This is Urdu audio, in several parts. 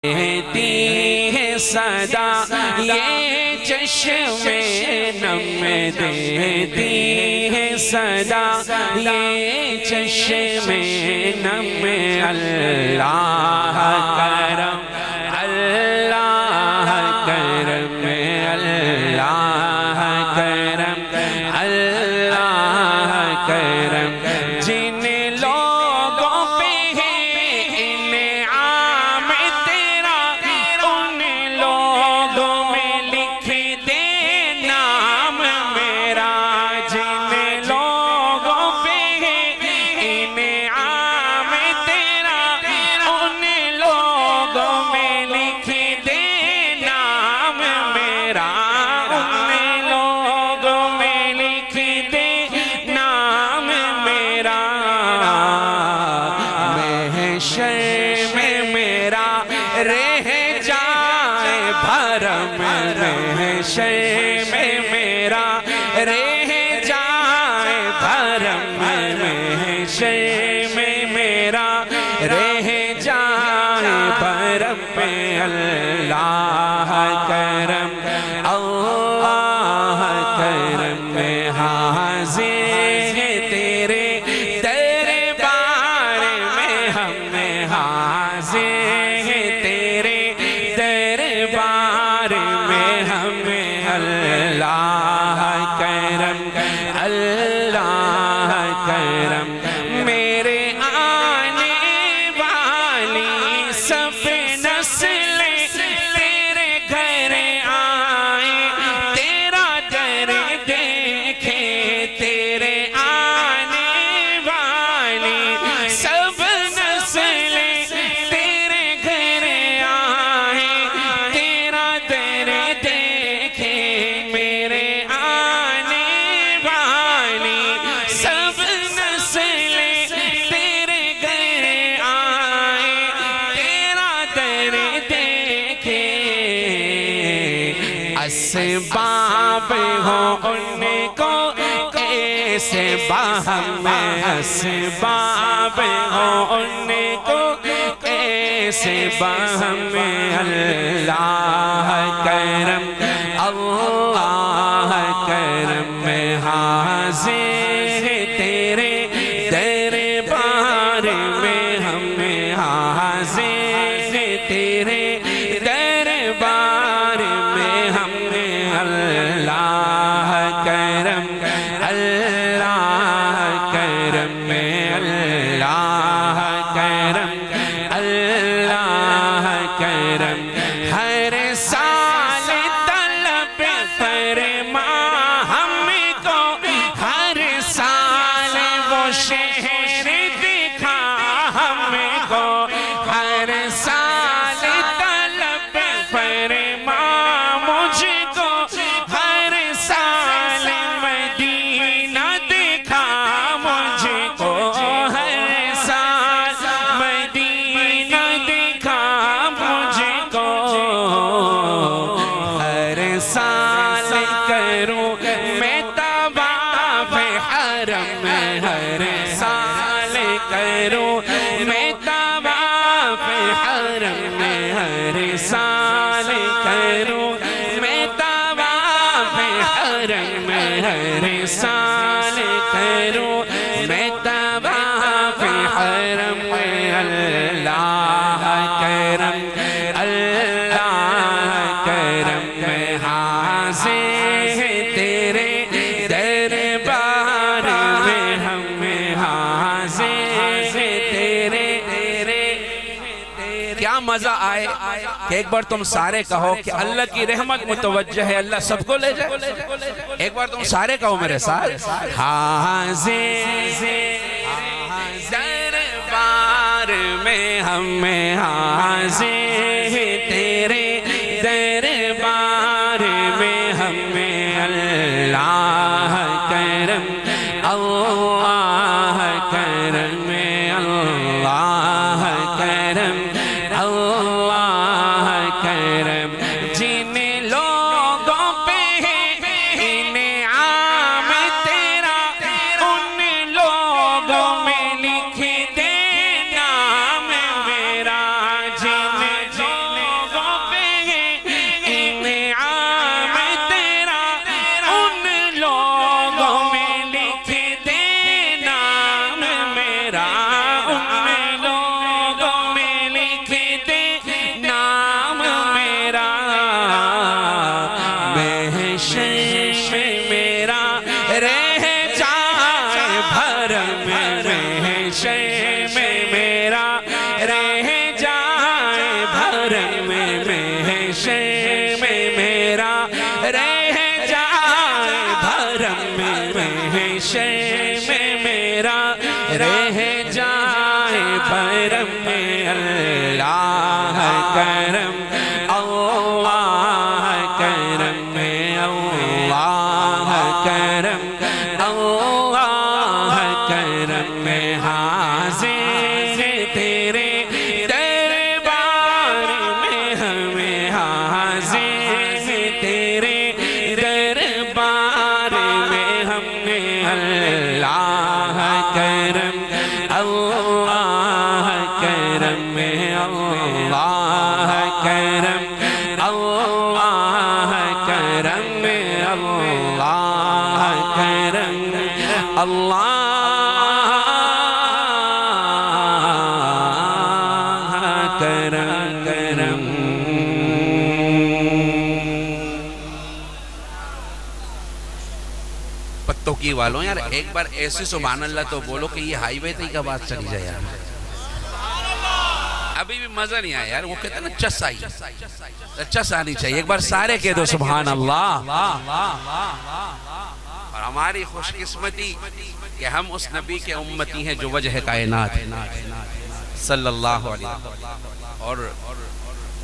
دیتی ہے صدا یہ چشم نم دیتی ہے صدا یہ چشم نم اللہ کرم اللہ کرم اللہ کرم اللہ کرم جن لوگوں پہ ہے انعام تیرا ان لوگوں میں لکھ دے نام میرا جن لوگوں پہ ہے انعام تیرا ان لوگوں میں لکھ دے نام میرا ان لوگوں میں لکھ دے نام میرا محشر میں میرا رہ جائے بھرم محشر میں میرا رہ جائے بھرم محشر میں میرا رہ جائے بھرم اللہ کرم اللہ کرم میں حاضر تیرے دربار میں ہم حاضر تیرے دربار میں ہم اللہ کرم اللہ کرم میرے آنے والی سب نسلیں تیرے گھر آئیں تیرا در دیکھیں تیرے آنے والی سب نسلیں تیرے گھر آئیں تیرا در دیکھیں میرے آنے والی سب نسلیں تیرے گھر آئیں تیرا در دیکھیں اسباب ہوں ان کو ایسے باہم اسباب ہوں ان کو ایسے باہم اللہ کرم اللہ کرم میں حاضر تیرے دربار میں ہم حاضر تیرے دربار میں ہم اللہ کرم اللہ کرم میں اللہ کرم اللہ کرم ہر سال طلب فرما ہم کو ہر سال وہ شہر دکھا ہم کو ہر سال طلب فرما مجھ کو ہر سال مدینہ دکھا مجھ کو ہر سال مدینہ دکھا مجھ کو ہر سال کروں میں طواف حرم ہر سال کروں میں طواف حرم ہر سال کروں میں طواف حرم ہر سال کروں میں طواف حرم اللہ کرم اللہ کرم میں حاضر تیرے دربار میں ہم حاضر تیرے کیا مزہ آئے کہ ایک بار تم سارے کہو کہ اللہ کی رحمت متوجہ ہے اللہ سب کو لے جائے ایک بار تم سارے کہو میرے ساتھ حاضر دربار میں ہم حاضر تیرے دربار میں ہم اللہ کرم اللہ کرم اللہ کرم اللہ کرم جن لوگوں پہ ہے انعام تیرا ان لوگوں میں لکھ دے نام میرا جن کرم اللہ کرم اللہ کرم اللہ کرم میں حاضر تیرے دربار میں ہمیں حاضر تیرے دربار میں ہمیں اللہ کرم اللہ کرم میں اللہ کرم اللہ کرم میں اللہ کرم اللہ کرم کرم پتوں کی والوں یار ایک بار ایسی سبحان اللہ تو بولو کہ یہ ہائی وے تھی کا بات چلی جائے یار ابھی بھی مزہ نہیں آیا یار وہ کہتے ہیں نا چس آئی چس آنی چاہیے ایک بار سارے کہہ دو سبحان اللہ اور ہماری خوش قسمتی کہ ہم اس نبی کے امتی ہیں جو وجہ کائنات صلی اللہ علیہ وسلم اور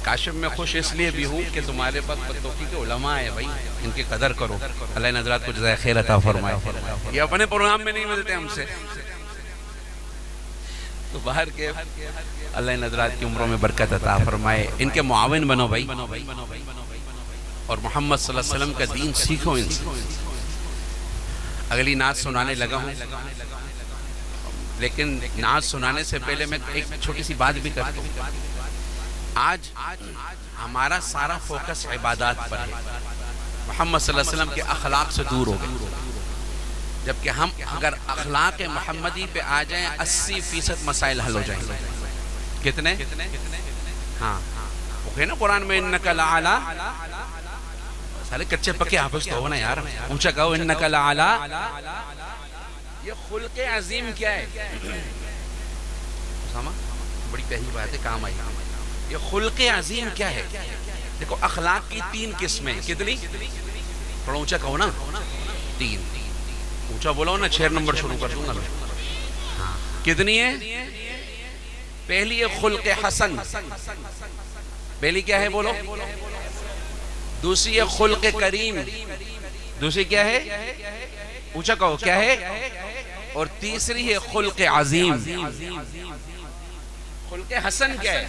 کاشف میں خوش اس لیے بھی ہوں کہ تمہارے پاس پتوکی کے علماء ہیں بھائی ان کی قدر کرو اللہ ان حضرات کو جزائے خیر عطا فرمائے یہ اپنے پروگرام میں نہیں ملتے ہم سے تو باہر کے اللہ ان حضرات کی عمروں میں برکت عطا فرمائے ان کے معاون بنو بھائی اور محمد صلی اللہ علیہ وسلم کا دین سیکھو ان سے اگلی نعت سنانے لگا ہوں لیکن نعت سنانے سے پہلے میں ایک چھوٹی سی بات بھی کرتا ہوں آج ہمارا سارا فوکس عبادات پر ہے محمد صلی اللہ علیہ وسلم کے اخلاق سے دور ہو گئے جبکہ ہم اگر اخلاق محمدی پہ آ جائیں 80% مسائل حل ہو جائیں گے کتنے؟ ہاں وہ کہے نا قرآن میں انکا لعلا سارے کچھے پکے حافظ تو ہونا یار اونچا کہو انکا لعلا یہ خلق عظیم کیا ہے سامہ بڑی پہلی بات ہے کام آئی یہ خلق عظیم کیا ہے دیکھو اخلاق کی 3 قسمیں کتنی تھوڑا اونچا کہو نا 3 اونچا بولو نا 6 نمبر شروع کر دوں گا کتنی ہے پہلی ہے خلق حسن پہلی کیا ہے بولو دوسری ہے خلق کریم دوسری کیا ہے اونچا کہو کیا ہے اور تیسری ہے خلق عظیم خلق حسن کیا ہے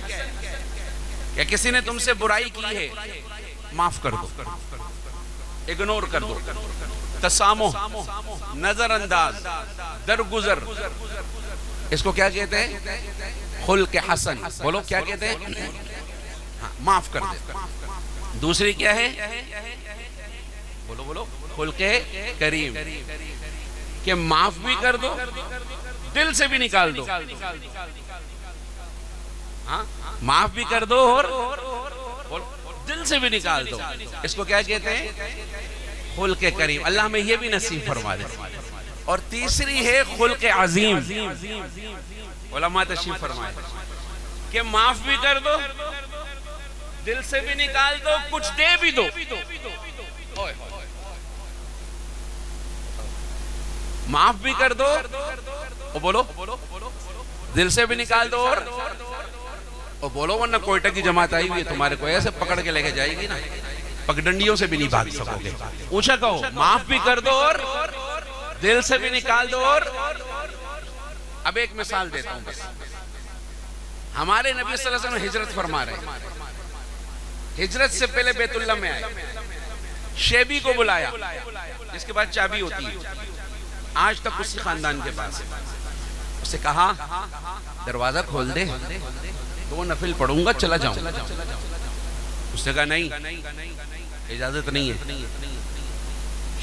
یا کسی نے تم سے برائی کی ہے معاف کر دو اگنور کر دو تسامح نظر انداز درگزر اس کو کیا کہتے ہیں خلق حسن بولو کیا کہتے ہیں معاف کر دے دوسری کیا ہے بولو بولو خلق کریم کہ معاف بھی کر دو دل سے بھی نکال دو معاف بھی کر دو اور دل سے بھی نکال دو اس کو کیا کہتے ہیں خلق کریم اللہ میں یہ بھی نصیب فرما دے اور تیسری ہے خلق عظیم علماء تشریف فرمائے کہ معاف بھی کر دو دل سے بھی نکال دو کچھ دے بھی دو معاف بھی کر دو بولو دل سے بھی نکال دو اور بولو ورنہ کوئٹہ کی جماعت آئی ہوئی ہے تمہارے کو ایسے پکڑ کے لے کے جائے گی نا پگڈنڈیوں سے بھی نہیں بھاگ سکو گے اونچا کہو معاف بھی کر دو اور دل سے بھی نکال دو اور اب ایک مثال دیتا ہوں بس ہمارے نبی صلی اللہ علیہ وسلم ہجرت فرما رہے ہیں ہجرت سے پہلے بیت اللہ میں آئے شیبی کو بلایا جس کے بعد چابی ہوتی ہے آج تک اسی خاندان کے پاس ہے اسے کہا دروازہ کھول دے 2 نفل پڑھوں گا چلا جاؤں اس نے کہا نہیں اجازت نہیں ہے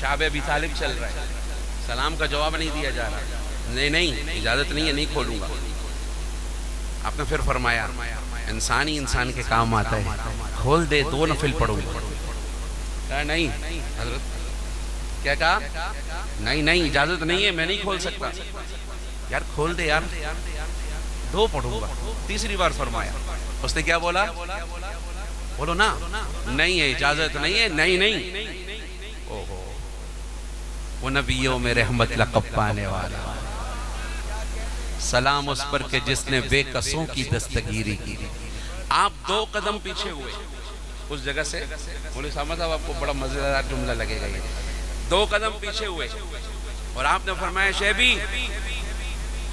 شعب ابی طالب چل رہا ہے سلام کا جواب نہیں دیا جا رہا نہیں اجازت نہیں ہے نہیں کھولوں گا آپ نے پھر فرمایا انسان ہی انسان کے کام آتا ہے کھول دے 2 نفل پڑھوں گا کہا نہیں حضرت کیا کہا نہیں اجازت نہیں ہے میں نہیں کھول سکتا یار کھول دے یار 2 پڑھوں گا تیسری بار فرمایا اس نے کیا بولا بولو نا نہیں ہے اجازت نہیں ہے نہیں وہ نبیوں میں رحمت لقب پانے والا سلام اس پر کہ جس نے بے قصوں کی دستگیری کی آپ 2 قدم پیچھے ہوئے اس جگہ سے. مولوی صاحب آپ کو بڑا مزیدار جملہ لگے گا یہ. 2 قدم پیچھے ہوئے اور آپ نے فرمایا شیبی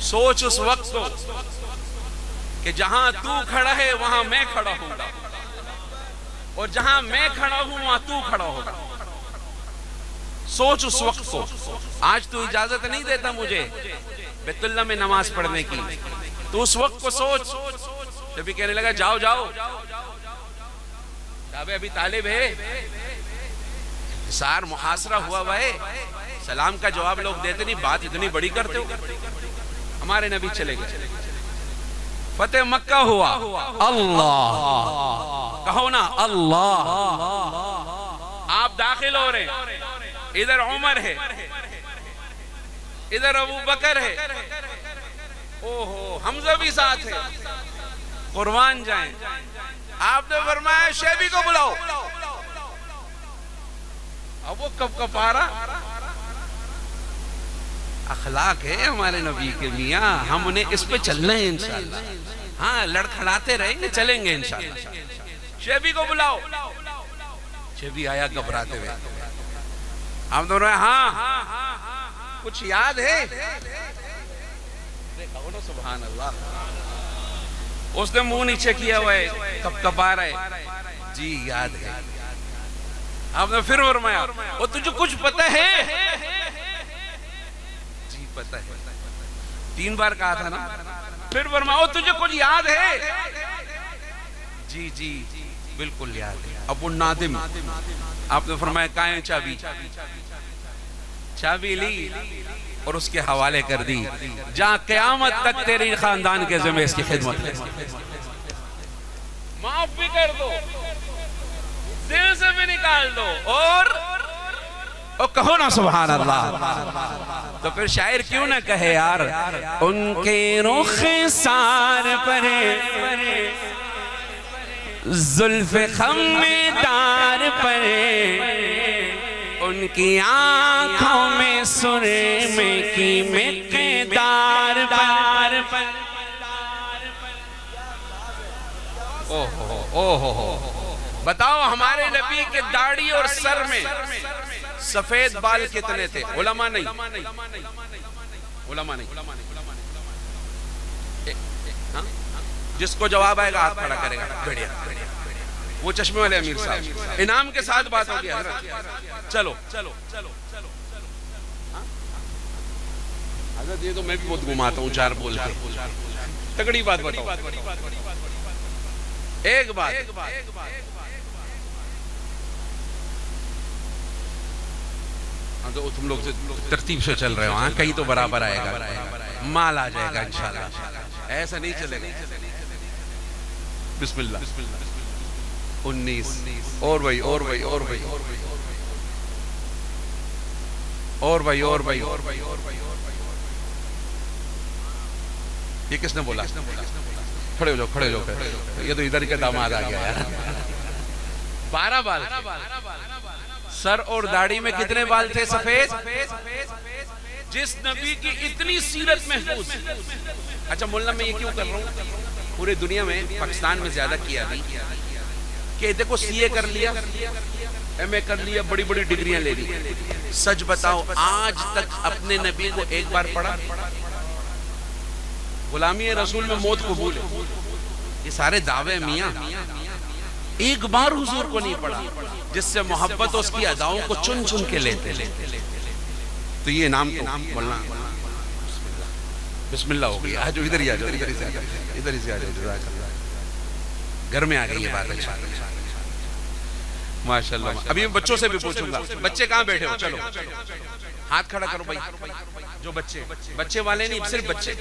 سوچ اس وقت کو کہ جہاں تو کھڑا ہے وہاں میں کھڑا ہوں گا اور جہاں میں کھڑا ہوں وہاں تو کھڑا ہوگا. سوچ اس وقت کو. آج تو اجازت نہیں دیتا مجھے بیت اللہ میں نماز پڑھنے کی, تو اس وقت کو سوچ. جب کہنے لگا جاؤ جاؤ, ابھی طالب ہے, سار محاصرہ ہوا ہے, سلام کا جواب لوگ دیتے نہیں, بات اتنی بڑی کرتے ہو. ہمارے نبی چلے گئے, فتح مکہ ہوا, اللہ کہو نا اللہ. آپ داخل ہو رہے ہیں, ادھر عمر ہے, ادھر ابو بکر ہے, اوہو حمزہ بھی ساتھ ہے, قربان جائیں. آپ نے فرمایا شیبی کو بلاؤ. اب وہ کب آ رہا. اخلاق ہے ہمارے نبی کے میاں, ہم انہیں اس پہ چلنا ہے انشاءاللہ. ہاں لڑکھڑاتے رہیں گے, چلیں گے انشاءاللہ. شیبی کو بلاؤ. شیبی آیا گھبراتے ہوئے. آپ نے فرمایا ہاں کچھ یاد ہے؟ سبحان اللہ. اس نے منہ نیچے کیا ہوا ہے, کب آ رہا ہے, جی یاد ہے. آپ نے پھر فرمایا وہ تجھے کچھ پتہ ہے؟ جی پتہ ہے. 3 بار کہا تھا نا. پھر فرمایا وہ تجھے کچھ یاد ہے؟ جی جی بالکل یاد ہے. ابو نادم. آپ نے فرمایا کہاں ہے چابی؟ چابی لی اور اس کے حوالے کر دی, جہاں قیامت تک تیری خاندان کے ذمہ اس کی خدمت ہے. معاف بھی کر دو, دل سے بھی نکال دو, اور کہو نا سبحان اللہ. تو پھر شاعر کیوں نہ کہے یار, ان کے رخ سار پر زلف خمدار پر, ان کی آنکھوں میں سرمے کی مقدار پر. بتاؤ ہمارے نبی کے داڑھی اور سر میں سفید بال کتنے تھے؟ علماء نہیں, علماء نہیں. جس کو جواب آئے گا ہاتھ کھڑا کرے گا. بڑھیا. وہ چشمے والے امیر صاحب, انعام کے ساتھ بات ہوگی حضرت. چلو حضرت, یہ تو میں بھی بہت گھماتا ہوں 4 بول کے. تگڑی بات بتاؤ. ایک بات, تم لوگ ترتیب سے چل رہے ہو, ہاں کہیں تو برابر آئے گا, مال آ جائے گا انشاءاللہ. ایسا نہیں چلے گا. بسم اللہ. 19 اور بھائی, اور بھائی, اور بھائی, اور بھائی, اور بھائی. یہ کس نے بولا؟ کھڑے ہو جاؤ, کھڑے ہو جاؤ. یہ تو ادھر کے داماد آ گیا یار. 12 بال. سر اور داڑھی میں کتنے بال تھے سفید؟ جس نبی کی اتنی سیرت محفوظ. اچھا مولانا میں یہ کیوں کر رہا ہوں, پورے دنیا میں پاکستان میں زیادہ کیا نہیں کہ دیکھو سی اے کر لیا, ایم اے کر لیا, بڑی بڑی ڈگریاں لے لی. سچ بتاؤ آج تک اپنے نبی کو ایک بار پڑھا؟ غلامی رسول میں موت قبول ہے, یہ سارے دعوے میاں. ایک بار حضور کو نہیں پڑھا جس سے محبت اس کی اداؤں کو چن چن کے لیتے. تو یہ نام تو مولانا بسم اللہ ہو گیا. آجو ادھر ہی آجو, ادھر ہی سے آجو, ادھر ہی سے آجو. جزاک اللہ. گھر میں آ گئی یہ بات. اچھا ماشاءاللہ. ابھی میں بچوں سے بھی پوچھوں گا, بچے کہاں بیٹھے ہو؟ چلو ہاتھ کھڑا کرو بھائی. جو بچے والے نہیں, صرف بچے.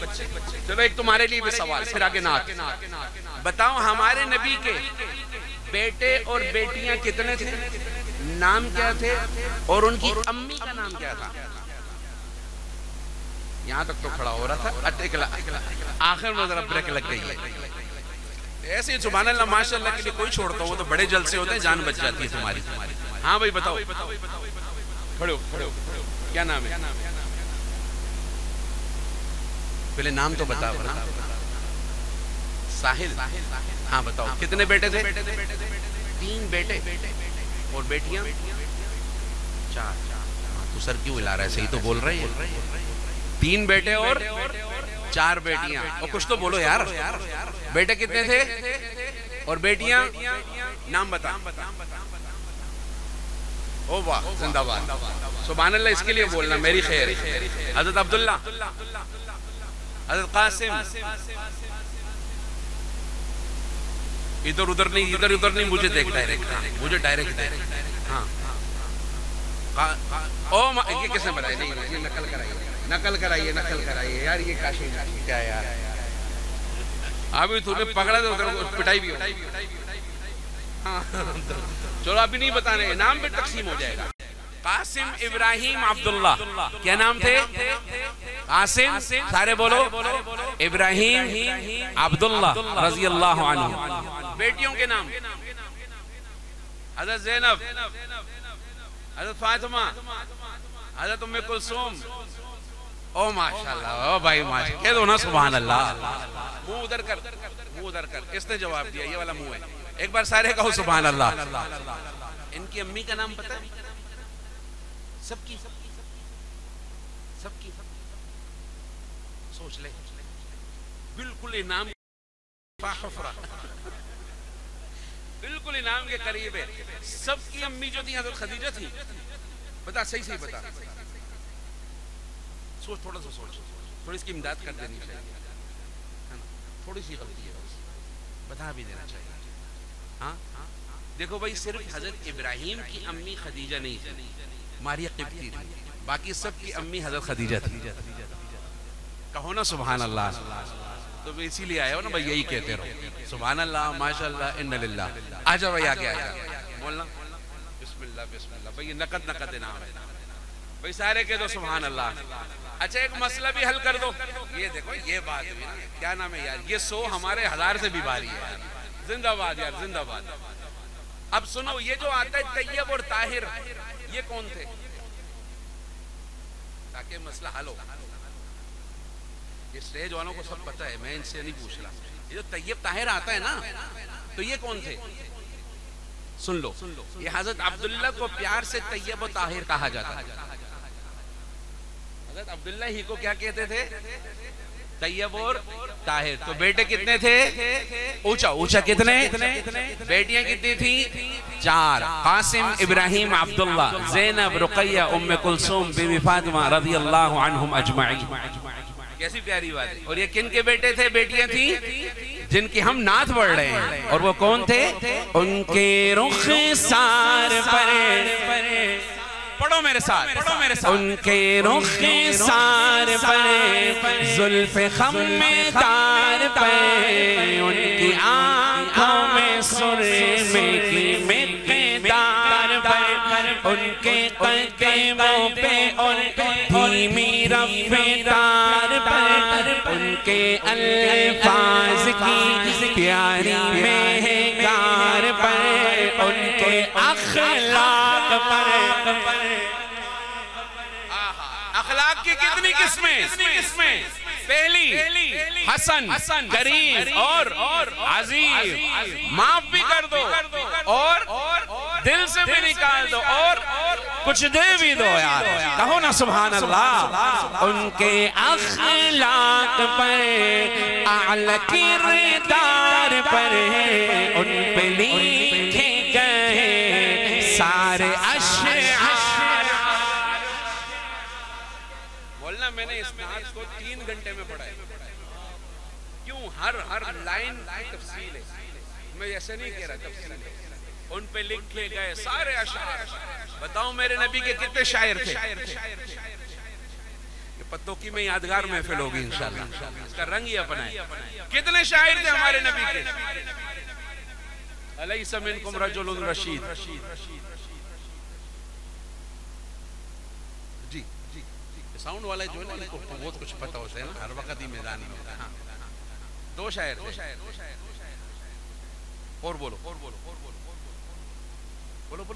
چلو ایک تمہارے لیے بھی سوال, پھر آگے نات. بتاؤ ہمارے نبی کے بیٹے اور بیٹیاں کتنے تھے, نام کیا تھے, اور ان کی امی کا نام کیا تھا؟ یہاں تک تو کھڑا ہو رہا تھا, آخر میں ذرا بریک لگ گئی. ایسے ہی سبحان اللہ ماشاءاللہ کے لیے کوئی چھوڑتا ہوں, وہ تو بڑے جلسے ہوتے ہیں, جان بچ جاتی ہے تمہاری. ہاں بھائی بتاؤ, کھڑے ہو. کیا نام ہے؟ پہلے نام تو بتاؤ نا. ساحل. ہاں بتاؤ کتنے بیٹے تھے؟ 3 بیٹے اور بیٹیاں 4. تو سر کیوں ہلا رہا ہے؟ صحیح تو بول رہے ہیں. 3 بیٹے اور 4 بیٹیاں. اور کچھ تو بولو یار. بیٹے کتنے تھے اور بیٹیاں؟ نام بتا. او واہ زندہ باد سبحان اللہ. اس کے لیے بولنا میری خیر. حضرت عبداللہ، حضرت قاسم. ادھر ادھر نہیں، ادھر ادھر نہیں، مجھے دیکھ ڈائریکٹ. مجھے ڈائریکٹ دیکھ. ہاں یہ کس نے بتایا؟ نہیں یہ نقل کرائیے، نقل کرائیے، نقل کرائیے یار. یہ کاشی کیا یار. ابھی تو نے پکڑا تو پٹائی بھی ہو. چلو ابھی نہیں بتانے، نام بھی تقسیم ہو جائے گا. قاسم ابراہیم عبداللہ. کیا نام تھے؟ قاسم. سارے بولو. ابراہیم عبداللہ رضی اللہ عنہ. بیٹیوں کے نام؟ حضرت زینب، حضرت فاطمہ، حضرت ام کلثوم. او ماشاءاللہ، او بھائی ماشاءاللہ. کہہ دو نا سبحان اللہ. منہ ادھر کر، منہ ادھر کر. اس نے جواب دیا، یہ والا منہ ہے. ایک بار سارے کہو سبحان اللہ. ان کی امی کا نام پتہ ہے؟ سب کی سوچ لے. بالکل انعام بالکل انعام کے قریب ہے. سب کی امی جو تھی حضرت خدیجہ تھی. بتا صحیح بتا. سوچ تھوڑا سا سوچ. تھوڑی اس کی امداد کر دینی چاہیے. تھوڑی سی غلطی ہے بتا بھی دینا چاہیے. ہاں دیکھو بھائی صرف حضرت ابراہیم کی امی خدیجہ نہیں تھی، ماریہ قبطی تھی. باقی سب کی امی حضرت خدیجہ تھی. کہو نا سبحان اللہ. تو اسی لیے آئے ہو نا بھائی، یہی کہتے رہو سبحان اللہ ماشاءاللہ ان للہ. آجا بھائی آگے آجا بولنا. بسم اللہ بسم اللہ. بھائی یہ نقد نام ہے بھائی. سارے کہہ دو سبحان اللہ. اچھا ایک مسئلہ بھی حل کر دو. یہ دیکھو یہ بات کیا نام ہے یار. یہ 100 ہمارے 1000 سے بھی بھاری ہے. زندہ باد یار زندہ باد. اب سنو یہ جو آتا ہے طیب اور طاہر، یہ کون تھے؟ تاکہ مسئلہ حل ہو. یہ سٹیج والوں کو سب پتہ ہے، میں ان سے نہیں پوچھ رہا. یہ جو طیب طاہر آتا ہے نا، تو یہ کون تھے؟ سن لو. یہ حضرت عبداللہ کو پیار سے طیب و طاہر کہا جاتا ہے. حضرت عبداللہ ہی کو کیا کہتے تھے؟ طیب اور طاہر. تو بیٹے کتنے تھے؟ اونچا اونچا کتنے؟ بیٹیاں کتنی تھی؟ 4. قاسم ابراہیم عبداللہ، زینب، رقیہ، ام کلثوم، بی بی فاطمہ رضی اللہ عنہم اجمعین. کیسی پیاری بات ہے. اور یہ کن کے بیٹے تھے، بیٹیاں تھیں جن کی ہم نعت پڑھ رہے ہیں؟ اور وہ کون تھے؟ ان کے رخسار پر، پڑھو میرے ساتھ، پڑھو میرے ساتھ. ان کے رخسار پر، زلف خمدار پر، ان کی آنکھوں میں سرمے کی مقدار پر، ان کے قدموں پہ اور دھیمی رفتار پر، ان کے الفاظ کی پیاری مہکار پر، ان کے اخلاق پر. اخلاق کی کتنی قسمیں؟ پہلی حسن، کریم اور عظیم. معاف بھی کر دو اور دل سے بھی نکال دو اور کچھ دے بھی دو یار. کہو نا سبحان اللہ. ان کے اخلاق پر، اعلی کردار پر، ان پہ لکھے گئے سارے اشعار. بولنا میں نے اس نعت کو 3 گھنٹے میں پڑھا ہے. کیوں؟ ہر لائن کی تفصیل ہے. میں ایسے نہیں کہہ رہا تفصیل ہے. ان پہ لکھے گئے سارے اشعار. بتاؤ میرے نبی کے کتنے شاعر تھے؟ یہ پتوکی میں یادگار محفل ہوگی انشاءاللہ. اس کا رنگ ہی اپنا ہے. کتنے شاعر تھے ہمارے نبی کے؟ الیس منکم رجل رشید. جی ساؤنڈ والا جو ہے نا، ان کو بہت کچھ پتا ہوتا ہے نا، ہر وقت ہی میدان میں ہوتا ہے. 2 شاعر تھے. اور بولو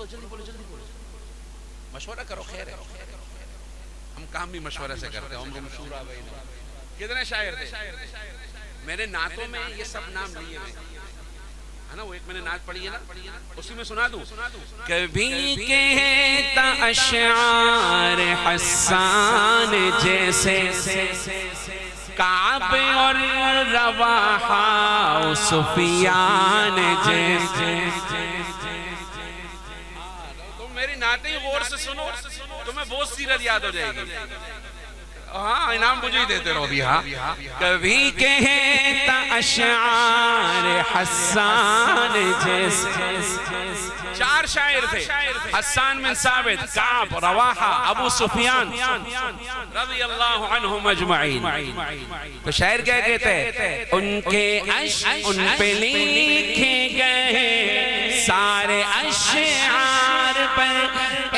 جلدی بولو. مشورہ کرو، خیر ہے. ہم کام بھی مشورہ سے کرتے ہیں. کتنے شاعر تھے؟ میرے نعتوں میں یہ سب نام لیے ہیں ہے نا، وہ ایک میں نے نعت پڑھی ہے نا، اسی میں سنا دوں. کبھی کہتا اشعار حسان جیسے کعب اور رواحہ سفیان جیسے. تم میری نعتیں غور سے سنو تمہیں بہت سیرت یاد ہو جائے گی. ہاں انعام مجھے ہی دیتے رہو بھی. ہاں کبھی کہتا اشعار حسان جیسے. چار شاعر تھے، حسان بن ثابت، کعب، رواحہ، ابو سفیان رضی اللہ عنہم اجمعین. تو شاعر کیا کہتے ہیں؟ ان کے ان پہ لکھے گئے سارے اشعار پر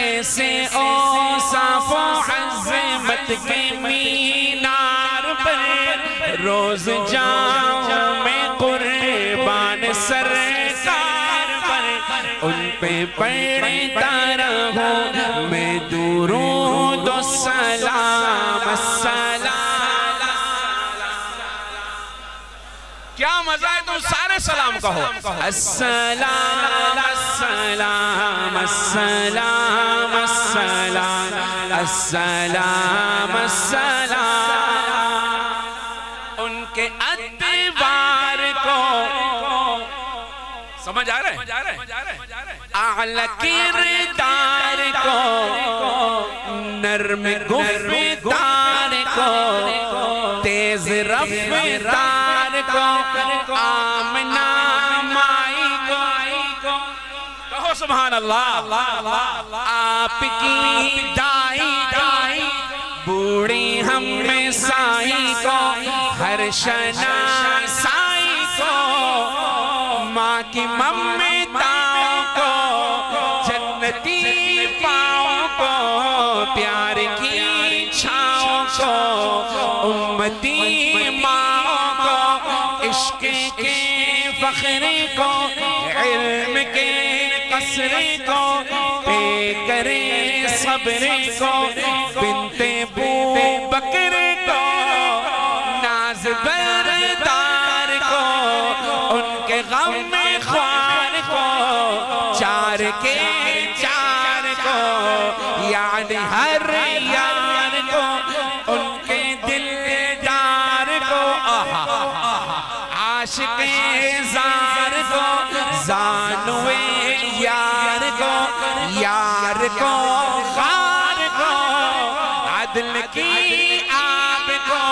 ایسے اوصاف و عظمت کے مینار پر روز جاؤں میں قربان سرکار پر ان پہ پڑھتا رہوں میں درود و سلام السلام. کیا مزہ ہے، تم سارے سلام کہو. السلام السلام السلام السلام السلام السلام. ان کے اتبار کو سمجھ آ رہا ہے؟ اعلی کردار کو، نرم گفتار کو، تیز رفتار کو، آمنہ مائی کو. کہو سبحان اللہ. آپ کی دائی بوڑھی ہم میں سائی کو، ہر شناسائی کو، ماں کی ممتاؤں کو، جنتی پاؤں کو، پیار کی چھاؤں کو، امتی ماں کو، عشق کے فخر کو، علم کے قصر کو، پے کرے صبر کو، بنت بو بکر کو، ناز بردار کو، ان کے غم خوار کو، چار کے چار کو، یعنی ہر یار کو، ان کے دلدار کو، عاشق زار کو، زانوے یار کو، یار کو غار کو، عدل کی آب کو،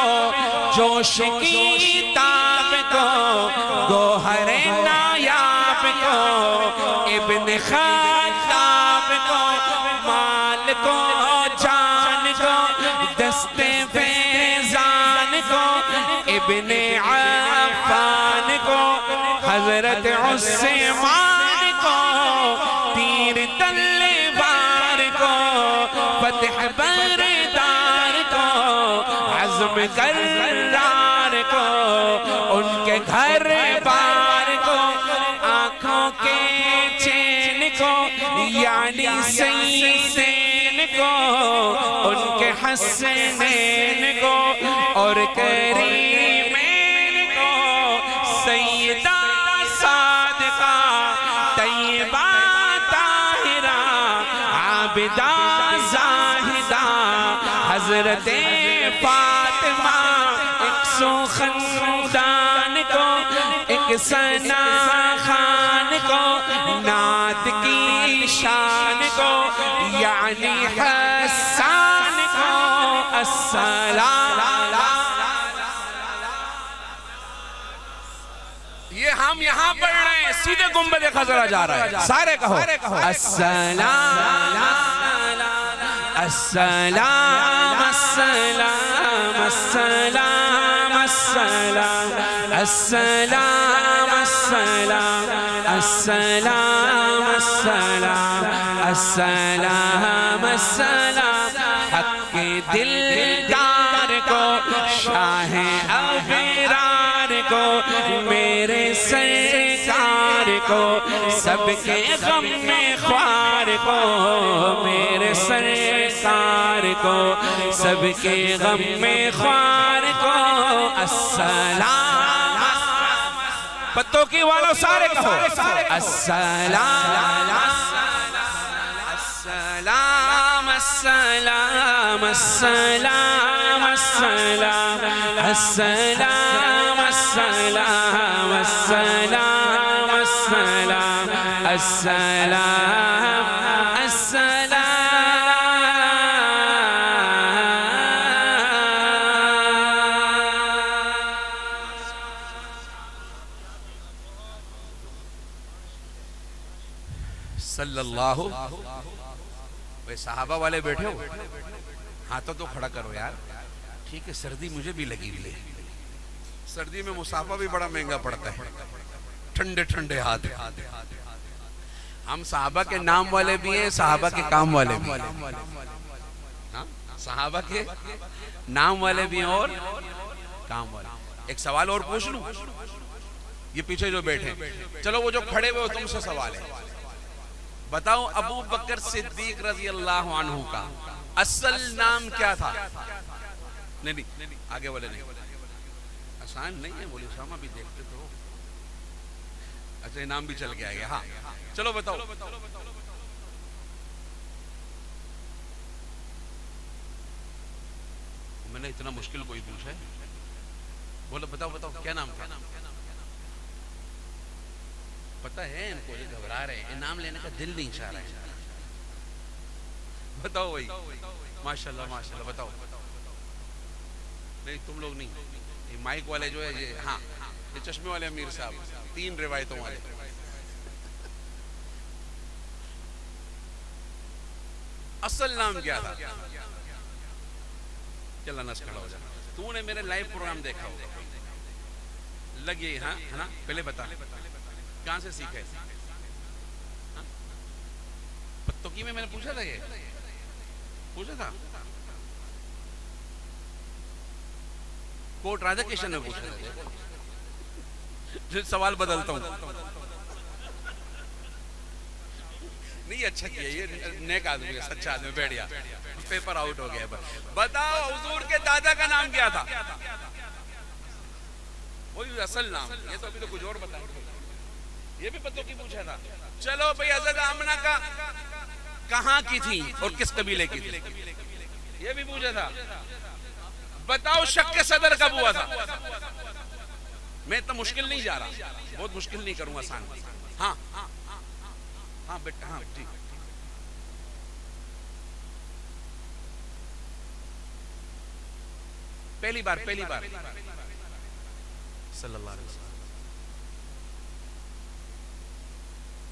جوش کی تاب کو، گوہر نایاب کو، ابن خطاب کو، مال کو جان کو، دست فیضان کو، ابن عفان کو، حضرت عثمان کو، تیر تلوار کو، فتح بردار کو، عزم کرار کو، ان کے گھر بار کو، آنکھوں کے چین کو، یعنی سیدین کو، ان کے حسنین کو، اور کریمین کو، سیدہ صادقہ طیبہ طاہرہ عابدہ زاہدہ حضرت فاطمہ، ایک سو خاندان کو، ایک ثنا خان کو، نعت کی شان کو، یعنی حسان کو، السلام. یہ ہم یہاں پڑھ رہے ہیں، سیدھے گنبد خضرا جا رہا ہے. سارے کہو السلام السلام السلام السلام السلام السلام السلام السلام السلام السلام السلام. حق دلدار کو، شاہ ابرار کو، میرے سرکار کو، سب کے غم میں خوار کو، میرے سرکار کو، سب کے غم میں خوار کو، السلام پتوں کی والوں سارے کہو السلام السلام السلام السلام السلام السلام السلام السلام السلام السلام صلی اللہ. صحابہ والے بیٹھے ہو ہاتھوں تو کھڑا کرو یار. ٹھیک ہے سردی مجھے بھی لگی ہوئی ہے. سردی میں مسافہ بھی بڑا مہنگا پڑتا ہے. ٹھنڈے ٹھنڈے ہاتھ. ہم صحابہ کے نام والے بھی ہیں صحابہ کے کام والے بھی ہیں. صحابہ کے نام والے بھی ہیں اور کام والے. ایک سوال اور پوچھ لوں. یہ پیچھے جو بیٹھے چلو وہ جو کھڑے ہوئے تم سے سوال ہے. بتاؤ ابو بکر صدیق رضی اللہ عنہ کا اصل نام کیا تھا؟ نہیں آگے والے نہیں. آسان نہیں ہے. بولی اسامہ بھی دیکھتے تو. اچھا نام بھی چل کے آئے گا. ہاں چلو بتاؤ. میں نے اتنا مشکل کوئی پوچھا ہے. بولو بتاؤ کیا نام تھا؟ پتہ ہے ان کو یہ گھبرا رہے ہیں. نام لینے کا دل نہیں چاہ رہا ہے. بتاؤ بھائی. ماشاءاللہ ماشاءاللہ بتاؤ. نہیں تم لوگ نہیں. یہ مائک والے جو ہے یہ ہاں یہ چشمے والے امیر صاحب 3 روایتوں والے. اصل نام کیا تھا؟ چلا نس کھڑا ہو جا. تو نے میرے لائیو پروگرام دیکھا ہوگا. لگے ہاں ہے نا. پہلے بتا کہاں سے سیکھے؟ پتوکی میں نے پوچھا تھا. یہ پوچھا تھا کوٹ راجا کشن میں پوچھا تھا. سوال بدلتا ہوں. نہیں اچھا کیا. یہ نیک آدمی ہے سچا آدمی. بیٹھ گیا پیپر آؤٹ ہو گیا. بتاؤ حضور کے دادا کا نام کیا تھا؟ وہی اصل نام. یہ تو ابھی تو کچھ اور بتا. یہ بھی پتوں کی پوچھا تھا. چلو بھئی حضرت آمنہ کا کہاں کی تھی اور کس قبیلے کی تھی؟ یہ بھی پوچھا تھا. بتاؤ شق صدر کب ہوا تھا؟ میں اتنا مشکل نہیں جا رہا. بہت مشکل نہیں کروں آسان. ہاں ہاں بیٹا ہاں ٹھیک. پہلی بار صلی اللہ علیہ وسلم.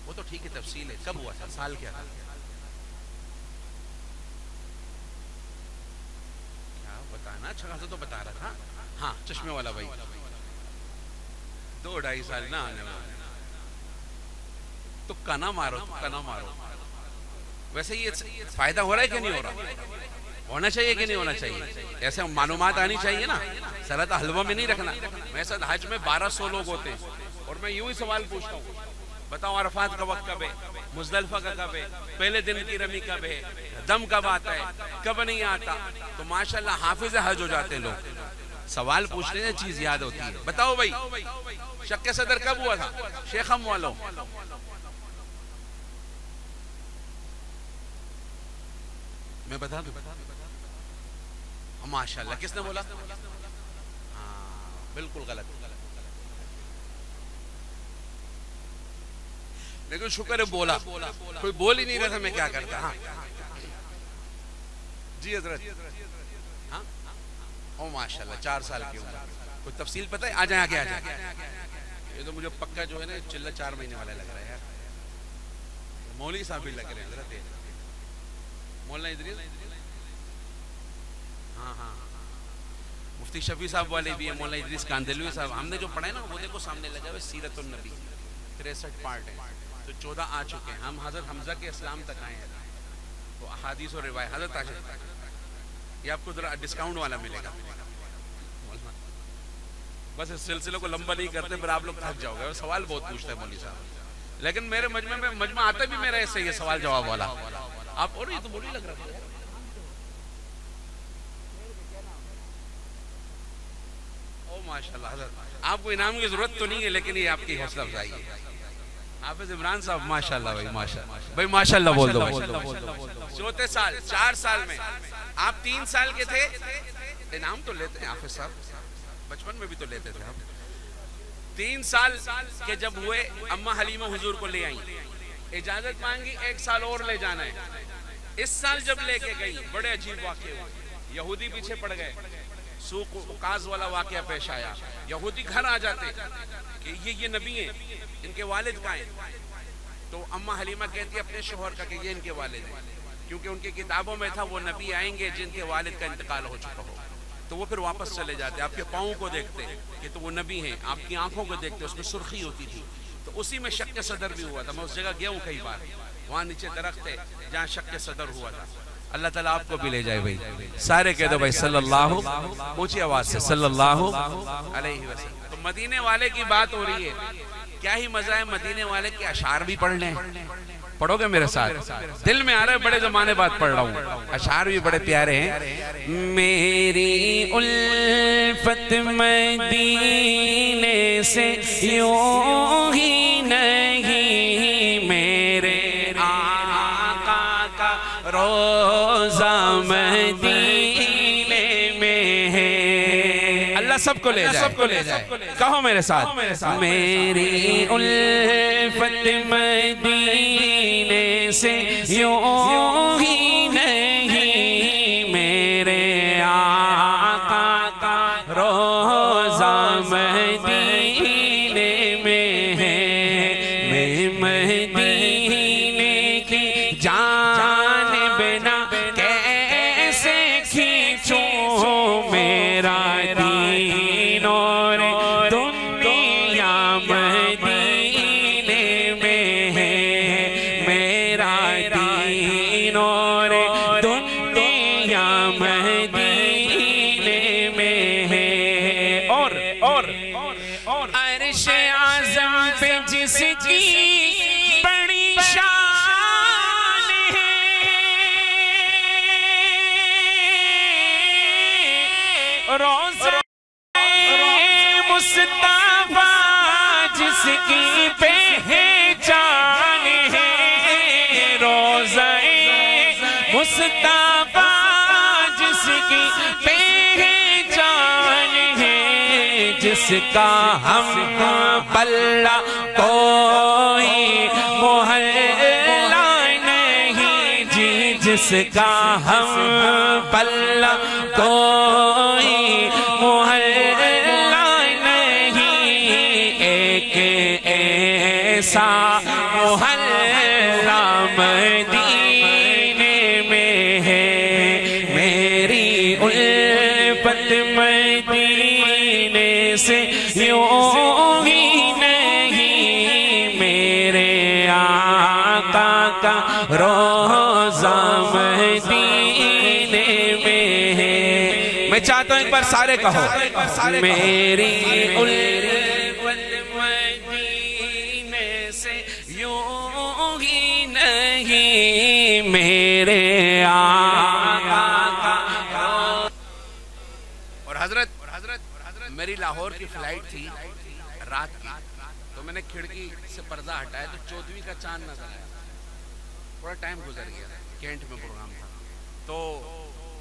وہ تو ٹھیک ہے تفصیل ہے. کب ہوا تھا؟ سال کیا تھا؟ کیا بتانا. اچھا خاصا تو بتا رہا تھا. ہاں چشمے والا بھائی 2-2.5 سال نہ آنے والا. تکا نہ مارو. ویسے یہ فائدہ ہو رہا ہے کہ نہیں ہو رہا؟ ہونا چاہیے کہ نہیں ہونا چاہیے؟ ایسے معلومات آنی چاہیے نا. سرحد حلوہ میں نہیں رکھنا. میرے ساتھ حج میں 1200 لوگ ہوتے ہیں اور میں یوں ہی سوال پوچھتا ہوں. بتاؤ عرفات کا وقت کب ہے؟ مزدلفہ کا کب ہے؟ پہلے دن کی رمی کب ہے؟ دم کب آتا ہے؟ کب نہیں آتا؟ تو ماشاءاللہ حافظ حج ہو جاتے ہیں لوگ. سوال پوچھنے سے چیز یاد ہوتی ہے. بتاؤ بھائی شق صدر کب ہوا تھا شیخم والوں؟ میں بتا دوں. ماشاءاللہ کس نے بولا؟ بالکل غلط. لیکن شکر ہے بولا. کوئی بول ہی نہیں رہا تھا میں کیا کرتا. ہاں جی حضرت. ہاں او ماشاءاللہ 4 سال کی عمر. کوئی تفصیل پتہ ہے؟ آ جائیں آگے آ جائیں. یہ تو مجھے پکا جو ہے نا چلہ 4 مہینے والا لگ رہا ہے یار. مولوی صاحب بھی لگ رہے ہیں حضرت. مولانا ادریس. ہاں مفتی شفیع صاحب والے بھی ہیں. مولانا ادریس کاندلوی صاحب. ہم نے جو پڑھا ہے نا وہ دیکھو سامنے لگا ہے سیرت النبی 63 پارٹ ہے. تو 14 آ چکے ہیں. ہم حضرت حمزہ کے اسلام تک آئے ہیں. تو احادیث اور روایت حضرت آشد یہ آپ کو ذرا ڈسکاؤنٹ والا ملے گا. بس اس سلسلے کو لمبا نہیں کرتے پھر آپ لوگ تھک جاؤ گے. سوال بہت پوچھتے ہیں مولوی صاحب. لیکن میرے مجمع آتا بھی میرا ایسے یہ سوال جواب والا. آپ اور یہ تو مولوی لگ رہا ہے. او ماشاءاللہ حضرت آپ کو انعام کی ضرورت تو نہیں ہے لیکن یہ آپ کی حوصلہ افزائی ہے. حافظ عمران صاحب ماشاءاللہ بھائی ماشاءاللہ بھائی ماشاءاللہ بول دو. چوتھے سال 4 سال میں آپ 3 سال کے تھے. انعام تو لیتے ہیں حافظ صاحب, بچپن میں بھی تو لیتے تھے آپ. 3 سال کے جب ہوئے اماں حلیمہ حضور کو لے آئیں, اجازت مانگی 1 سال اور لے جانا ہے. اس سال جب لے کے گئی بڑے عجیب واقعے ہوئے. یہودی پیچھے پڑ گئے, سوق اقاز والا واقعہ پیش آیا. یہودی گھر آ جاتے کہ یہ نبی ہیں, ان کے والد کہاں ہیں؟ تو اماں حلیمہ کہتی ہے اپنے شوہر کا کہ یہ ان کے والد ہیں, کیونکہ ان کی کتابوں میں تھا وہ نبی آئیں گے جن کے والد کا انتقال ہو چکا ہو. تو وہ پھر واپس چلے جاتے, آپ کے پاؤں کو دیکھتے کہ تو وہ نبی ہیں, آپ کی آنکھوں کو دیکھتے اس میں سرخی ہوتی تھی. تو اسی میں شق صدر بھی ہوا تھا. میں اس جگہ گیا ہوں کئی بار, وہاں نیچے درخت ہے جہاں شق صدر ہوا تھا. اللہ تعالیٰ آپ کو بھی لے جائے بھائی. سارے کہہ دو بھائی صلی اللہ, اونچی آواز سے صلی اللہ علیہ وسلم. تو مدینے والے کی بات ہو رہی ہے, کیا ہی مزہ ہے مدینے والے کے اشعار بھی پڑھ لیں. پڑھو گے میرے ساتھ؟ دل میں آ رہا ہے, بڑے زمانے بعد پڑھ رہا ہوں. اشعار بھی بڑے پیارے ہیں. میری الفت مدینے سے یوں ہی نہیں, میرے آقا کا روزہ مدینے میں ہے. اللہ سب کو لے جائے, کہو میرے ساتھ. میری الفت مدینے سے یوں ہی نہیں, میرے آقا کا روزہ مدینے میں ہے. میں مدینے کی جانب نہ کیسے کھینچوں, میرا دین اور دنیا مدینے میں ہے. میرا دین اور دنیا مدینے میں ہے. اور عرش اعظم پہ جس کی بڑی شان ہے, روزہ مصطفیٰ جس کی پہچان ہے. روزہ مصطفیٰ جس کی پہچان ہے, جس کا ہم پلہ کوئی محلہ نہیں جی, جس کا ہم پلہ کوئی محلہ نہیں. ایک ایسا محلہ مدینے میں ہے. میری الفت مدینے سے یوں ہی نہیں, میرے آقا کا روزہ مدینے میں ہے. میں چاہتا ہوں ایک بار سارے کہو, میری الفت مدینے سے یوں ہی نہیں, میرے آقا کا. اور حضرت میری لاہور کی فلائٹ تھی رات کی, تو میں نے کھڑکی سے پردہ ہٹایا تو 14ویں کا چاند نظر آیا. تھوڑا ٹائم گزر گیا, کینٹ میں پروگرام تھا, تو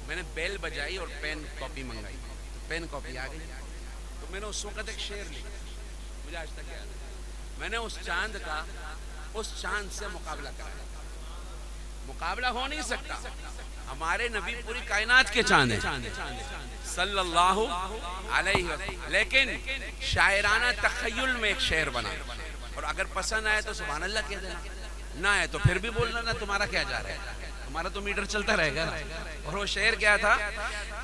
میں نے بیل بجائی اور پین کاپی منگائی. پین کاپی آ گئی, تو میں نے اس وقت ایک شعر لکھا, مجھے آج تک یاد ہے. میں نے اس چاند کا اس چاند سے مقابلہ کرایا. مقابلہ ہو نہیں سکتا, ہمارے نبی پوری کائنات کے چاند ہیں صلی اللہ علیہ وسلم, لیکن شاعرانہ تخیل میں ایک شعر بنا. اور اگر پسند آئے تو سبحان اللہ کہہ دینا, نہ آئے تو پھر بھی بولنا, نہ تمہارا کیا جا رہا ہے, ہمارا تو میٹر چلتا رہے گا. اور وہ شعر کیا تھا,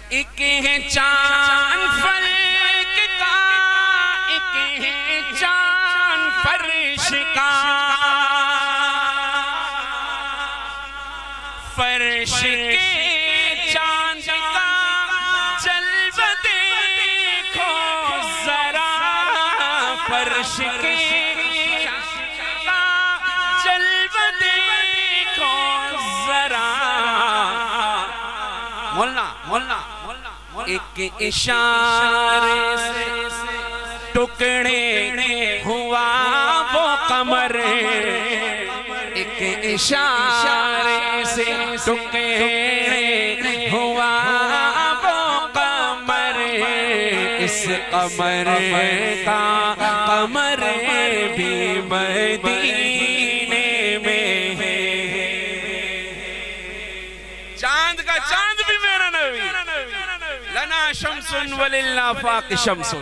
ایک ہے چاند فلک کا, ایک ہے چاند فرش کا, فرش کے چاند کا جلوہ دیکھو ذرا, فرش کے جلوہ دیکھو ذرا. مولانا ایک اشارے سے ٹکڑے ہوا وہ قمر ایک اشارے سے ٹکڑے ہوا وہ قمر اس قمر کا قمر بھی مدینے میں ہے چاند کا چاند بھی میرا نبی لنا شمس وللآفاق شمس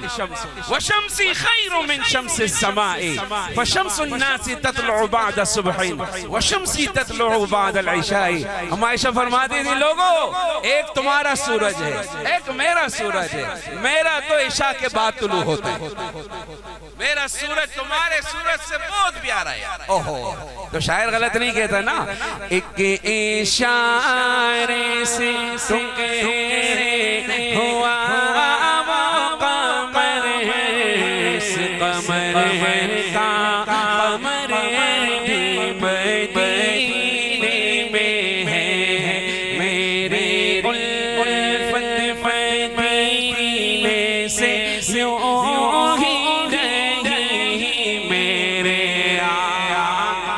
وشمسی خیر من شمس السماء فشمس الناس تطلع بعد صبح وشمسی تطلع بعد العشاء ہم عائشہ فرماتی تھی لوگو ایک تمہارا سورج ہے ایک میرا سورج ہے میرا تو عشاء کے بعد طلوع ہوتا ہے میرا سورج تمہارے سورج سے بہت پیارا ہے اوہو تو شاعر غلط نہیں کہتا نا ایک اشارے سے ٹکڑے ہوا وہ قمر اس قمر کا قمر بھی مدینے میں ہے میرے الفت مدینے سے یوں ہی نہیں میرے آقا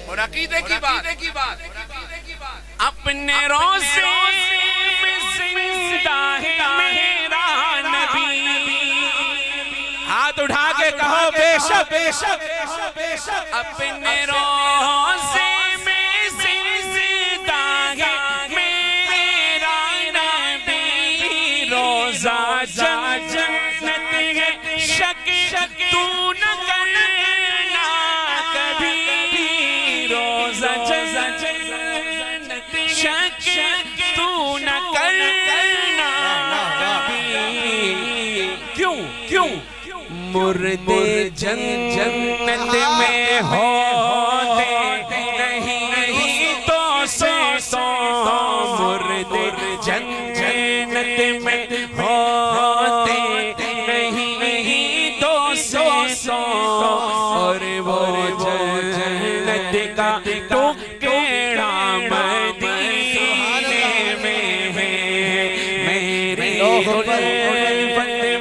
اور عقیدے کی بات اپنے روزے میں زندہ ہے میرا نبی ہاتھ اٹھا کے کہو بے شک اپنے روزے میں زندہ ہے میرا نبی روزہ جنت ہے شک تو نہ کرنا کبھی روزہ جنت شک تو نہ کرنا کبھی کیوں مردے جنت میں ہوتے نہیں تو سے مردے جنت میں ہوتے نہیں تو سے اور وہ جنت کا ٹکڑا مدینے میں ہے میرے الفت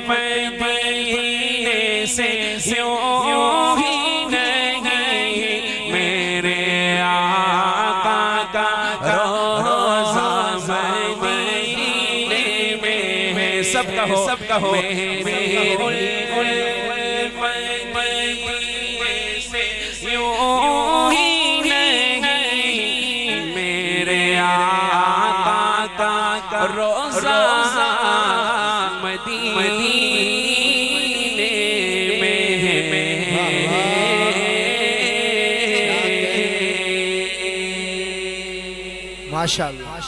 مدینے سے یوں ہی نہیں میرے آقا کا روضہ مدینے میں ہے سب کہو میرے الفت مدینے سے یوں ہی نہیں میرے آقا کا روضہ مدینے ماشاءاللہ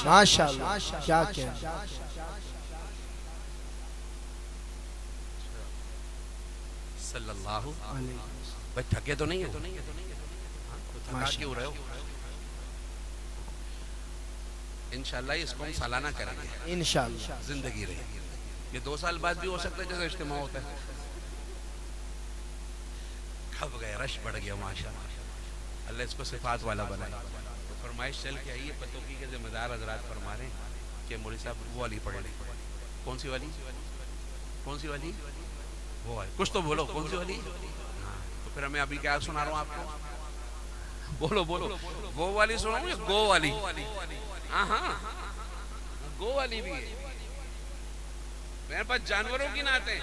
کیا صلی اللہ علیہ بھائی تھکے تو نہیں ہو تھکا کیوں رہے ہو انشاءاللہ اس کو ہم سالانہ کریں گے انشاءاللہ زندگی رہے گی یہ 2 سال بعد بھی ہو سکتا ہے جیسے اجتماع ہوتا ہے کھپ گئے رش بڑھ گیا ماشاءاللہ اللہ اس کو صفات والا بنائے تو فرمائش چل کے آئیے پتوکی کے ذمہ دار حضرات فرما رہے ہیں کہ مولی صاحب وہ والی پڑھے کون سی والی وہ والی کچھ تو بولو کون سی والی تو پھر ہمیں ابھی کیا سنا رہا ہوں آپ کو بولو وہ والی سناؤں یا گو والی ہاں گو والی بھی ہے میرے پاس جانوروں کی نعتیں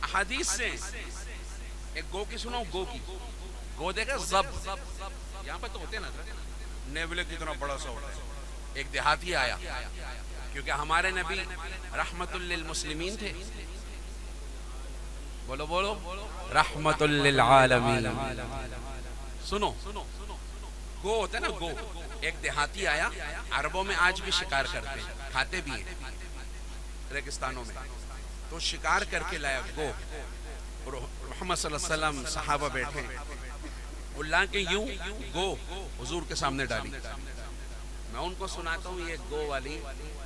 احادیث سے ایک گو کی سناؤں گو دیکھا زب یہاں پر تو ہوتے ہیں نا نیولے کتنا بڑا سا ہوتا ہے ایک دیہاتی آیا کیونکہ ہمارے نبی رحمت للمسلمین تھے بولو رحمت للعالمین سنو گو ہوتا ہے نا گو ایک دیہاتی آیا عربوں میں آج بھی شکار کرتے ہیں کھاتے بھی ہیں ریگستانوں میں تو شکار کر کے لایا گو محمد صلی اللہ علیہ وسلم صحابہ بیٹھے اللہ کے یوں گو حضور کے سامنے ڈالی میں ان کو سناتا ہوں یہ گو والی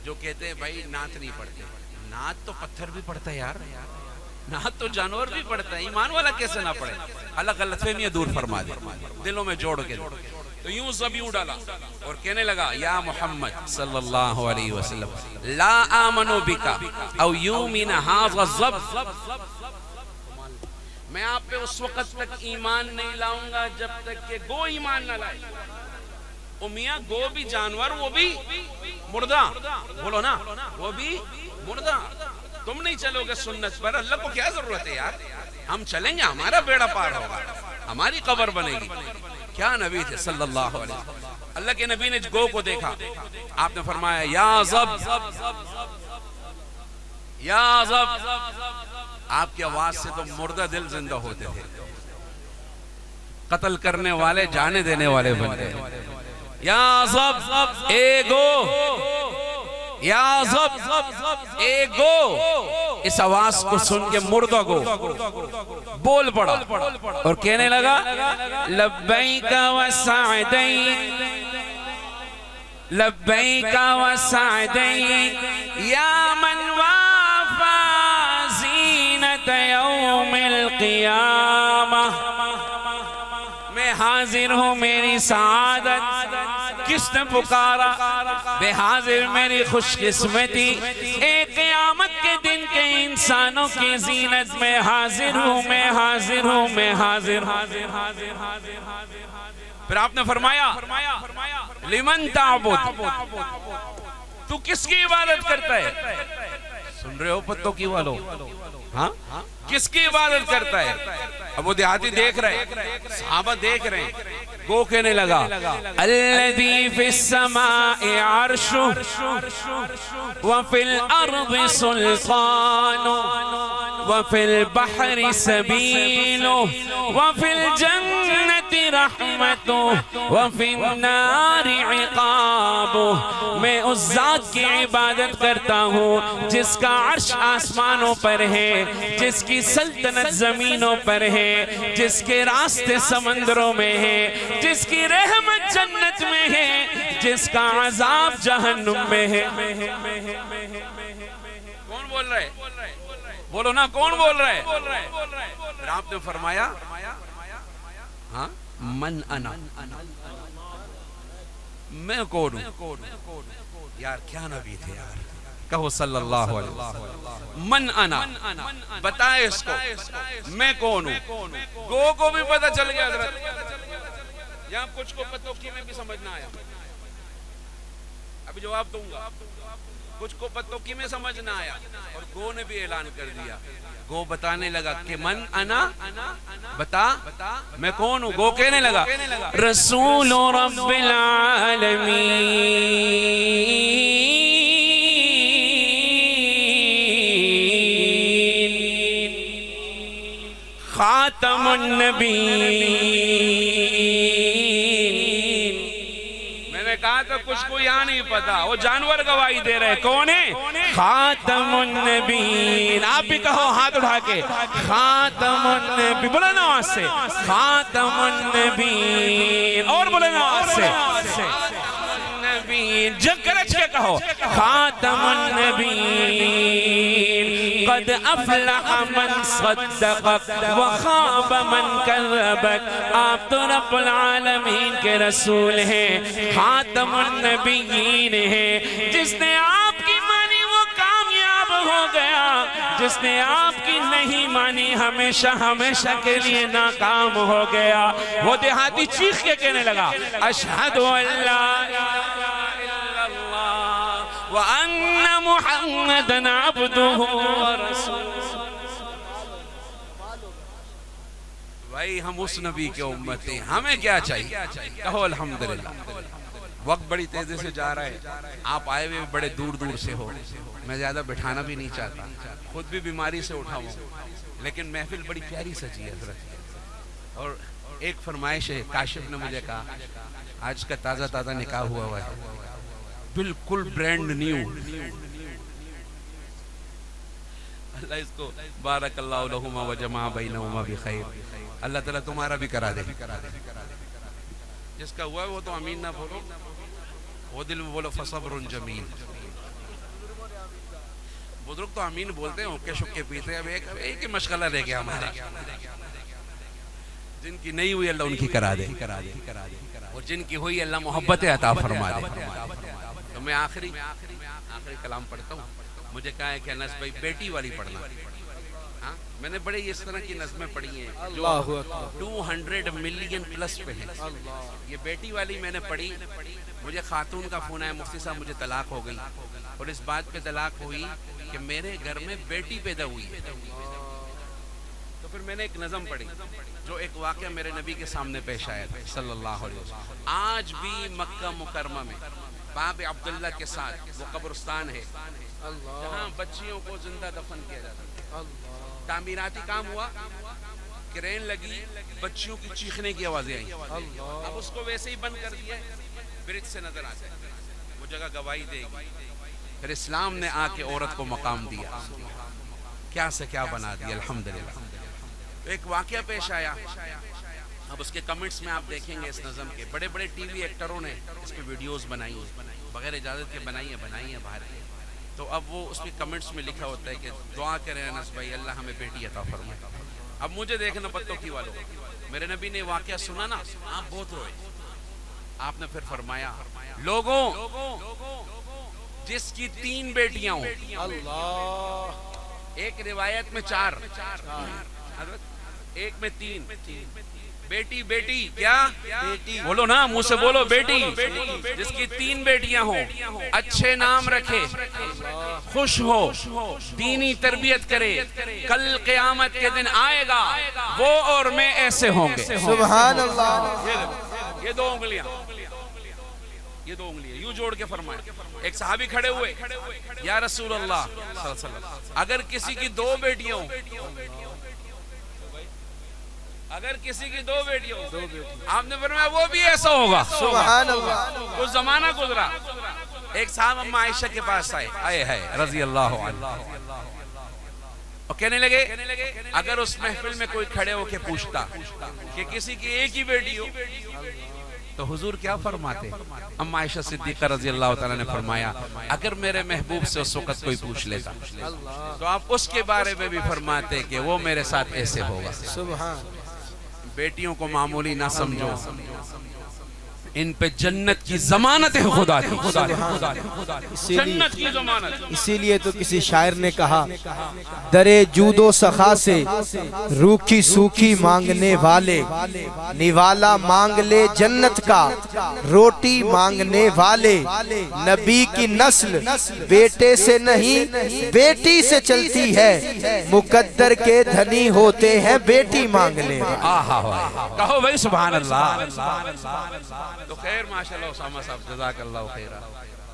جو کہتے ہیں بھائی نعت نہیں پڑھتے نعت تو پتھر بھی پڑھتا ہے یار نعت تو جانور بھی پڑھتا ہے ایمان والا کیسے نہ پڑھے اللہ غلط فہمیاں دور فرما دے دلوں میں جوڑ کے تو یوں زبیوں ڈالا اور کہنے لگا یا محمد صلی اللہ علیہ وسلم لا آمنو بکا او یومین حاض الزب، میں آپ پہ اس وقت تک ایمان نہیں لاؤں گا جب تک کہ گو ایمان نہ لائے۔ میاں گو بھی جانور، وہ بھی مردہ، بولو نا، وہ بھی مردہ۔ تم نہیں چلو گے سنت پر، اللہ کو کیا ضرورت ہے یار؟ ہم چلیں گے، ہمارا بیڑا پار ہوگا، ہماری قبر بنے گی۔ کیا نبی تھے صلی اللہ علیہ وسلم۔ اللہ کے نبی نے گو کو دیکھا، آپ نے فرمایا یا زب یا زب، آپ کی آواز سے تو مردہ دل زندہ ہوتے تھے، قتل کرنے والے جانے دینے والے بنتے ہیں۔ یا زب اے گو، یا زب اے گو، اس آواز کو سن کے مردہ گو بول پڑا اور کہنے لگا لبیک و سعدیک، لبیک و سعدیک یا من وافا زینت یوم القیامہ، میں حاضر ہوں میری سعادت، کس نے پکارا؟ بے حاضر میری خوش قسمتی، ایک قیامت کے دن کے انسانوں کی زینت میں حاضر ہوں، میں حاضر ہوں، میں حاضر ہوں۔ پھر آپ نے فرمایا لمن تعبد، تو کس کی عبادت کرتا ہے؟ سن رہے ہو پتوں کی والو؟ ہاں کس کی عبادت کرتا ہے؟ ابو دیہاتی دیکھ رہے، صحابہ دیکھ رہے، گو کہنے لگا الذی فی السماء عرش وفی الارض سلطان وفی البحر سبیل وفی الجنت رحمت وفی النار عقاب، میں اس ذات کی عبادت کرتا ہوں جس کا عرش آسمانوں پر ہے، جس کی سلطنت زمینوں پر ہے، جس کے راستے سمندروں میں ہے، جس کی رحمت جنت میں ہے، جس کا عذاب جہنم میں ہے۔ کون بول رہے؟ بولو نا، کون بول رہے؟ پھر آپ نے فرمایا ہاں من انا، میں کون ہوں؟ یار کیا نبی تھے یار، کہو صلی اللہ علیہ وسلم من انا، بتائے اس کو میں کون ہوں۔ گو کو بھی پتہ چل گیا حضرت، یہاں کچھ کو پتوکی میں بھی سمجھنا آیا، ابھی جواب دوں گا، کچھ کو پتوکی میں سمجھنا آیا، اور گو نے بھی اعلان کر دیا۔ گو بتانے لگا کہ من انا، بتا میں کون ہوں۔ گو کہنے لگا رسول رب العالمین خاتم النبیین۔ میں نے کہا تو کچھ کو یہاں نہیں پتا، وہ جانور گواہی دے رہے، کون ہے؟ خاتم النبیین۔ آپ بھی کہو ہاتھ اٹھا کے خاتم النبیین، بولے نا آواز سے خاتم النبیین، اور بولے نا آواز سے جگ گرج کے کہو خاتم النبیین۔ قد افلح من صدقک وخاب من کذبک، آپ تو رب العالمین کے رسول ہیں، خاتم النبیین ہیں، جس نے آپ کی مانی وہ کامیاب ہو گیا، جس نے آپ کی نہیں مانی ہمیشہ ہمیشہ کے لیے ناکام ہو گیا۔ وہ دیہاتی چیخ کے کہنے لگا اشہد ان لا وَأَنَّ مُحَمَّدًا عَبْدُهُ وَرَسُولُهُ۔ بھائی ہم اس نبی کے امت ہیں، ہمیں کیا چاہیے؟ کہو الحمدللہ۔ وقت بڑی تیزی سے جا رہا ہے، آپ آئے ہوئے بڑے دور دور سے ہو، میں زیادہ بٹھانا بھی نہیں چاہتا، خود بھی بیماری سے اٹھا ہوں، لیکن محفل بڑی پیاری سجی ہے حضرت۔ اور ایک فرمائش ہے، کاشف نے مجھے کہا آج کا تازہ تازہ نکاح ہوا ہے، بالکل برینڈ نیو، اللہ اس کو بارک اللہ لہما وجمع بینہما بخیر، اللہ تعالیٰ تمہارا بھی کرا دے۔ جس کا ہوا ہے وہ تو امین نہ بولو، وہ دل میں بولو فصبر جمیل۔ بزرگ تو امین بولتے ہیں، اوکے شکے پیتے ہیں، اب ایک ہی مشغلہ رہ گیا ہمارا۔ جن کی نہیں ہوئی اللہ ان کی کرا دے، اور جن کی ہوئی اللہ محبت عطا فرما دے۔ تو میں آخری کلام پڑھتا ہوں۔ مجھے کہا ہے کہ انس بھائی بیٹی والی پڑھنا۔ میں نے بڑے اس طرح کی نظمیں پڑھی ہیں جو 200 ملین پلس پہ ہیں۔ یہ بیٹی والی میں نے پڑھی، مجھے خاتون کا فون آیا، مفتی صاحب مجھے طلاق ہو گئی، اور اس بات پہ طلاق ہوئی کہ میرے گھر میں بیٹی پیدا ہوئی ہے۔ تو پھر میں نے ایک نظم پڑھی جو ایک واقعہ میرے نبی کے سامنے پیش آیا تھا صلی اللہ علیہ وسلم۔ آج بھی مکہ مکرمہ میں باب عبداللہ کے ساتھ وہ قبرستان ہے جہاں بچیوں کو زندہ دفن کیا جاتا ہے۔ تعمیراتی کام ہوا، کرین لگی، بچیوں کی چیخنے کی آوازیں آئیں، اب اس کو ویسے ہی بند کر دیا، برج سے نظر آتا ہے، وہ جگہ گواہی دے گی۔ پھر اسلام نے آ کے عورت کو مقام دیا، کیا سے کیا بنا دیا الحمدللہ۔ ایک واقعہ پیش آیا، اب اس کے کمنٹس میں آپ دیکھیں گے اس نظم کے، بڑے بڑے ٹی وی ایکٹروں نے اس پہ ویڈیوز بنائی ہیں، بغیر اجازت کے بنائی ہیں باہر کی۔ تو اب وہ اس پہ کمنٹس میں لکھا ہوتا ہے کہ دعا کریں انس بھائی اللہ ہمیں بیٹی عطا فرمائے۔ اب مجھے دیکھنا پتوں کی والوں، میرے نبی نے واقعہ سنا نا، آپ بہت روئے۔ آپ نے پھر فرمایا لوگوں جس کی 3 بیٹیاں ہوں، ایک روایت میں 4، ایک میں 3، بیٹی کیا بولو نا، منہ سے بولو بیٹی، جس کی 3 بیٹیاں ہوں، اچھے نام رکھے، خوش ہو، دینی تربیت کرے، کل قیامت کے دن آئے گا وہ اور میں ایسے ہوں گے۔ سبحان اللہ۔ یہ 2 انگلیاں یوں جوڑ کے فرمائے۔ ایک صحابی کھڑے ہوئے، یا رسول اللہ صلی اللہ علیہ وسلم اگر کسی کی 2 بیٹیاں ہوں، اگر کسی کی 2 بیٹیاں ہوں، آپ نے فرمایا وہ بھی ایسا ہوگا۔ سبحان اللہ۔ کچھ زمانہ گزرا، ایک صاحب اما عائشہ کے پاس آئے رضی اللہ عنہ، اور کہنے لگے اگر اس محفل میں کوئی کھڑے ہو کے پوچھتا کہ کسی کی ایک ہی بیٹی ہو تو حضور کیا فرماتے؟ اما عائشہ صدیقہ رضی اللہ تعالیٰ نے فرمایا اگر میرے محبوب سے اس وقت کوئی پوچھ لیتا تو آپ اس کے بارے میں بھی فرماتے کہ وہ میرے ساتھ ایسے ہوگا۔ سبحان۔ بیٹیوں کو معمولی نہ سمجھو، ان پہ جنت کی ضمانت ہے خدا کی، جنت کی ضمانت۔ اسی لیے تو کسی شاعر نے کہا درے جود و سخا سے روکھی سوکھی مانگنے والے، نوالا مانگ لے جنت کا روٹی مانگنے والے، نبی کی نسل بیٹے سے نہیں بیٹی سے چلتی ہے، مقدر کے دھنی ہوتے ہیں بیٹی مانگنے والے۔ کہو بھائی سبحان اللہ۔ تو خیر ماشاءاللہ اسامہ صاحب جزاک اللہ خیرہ،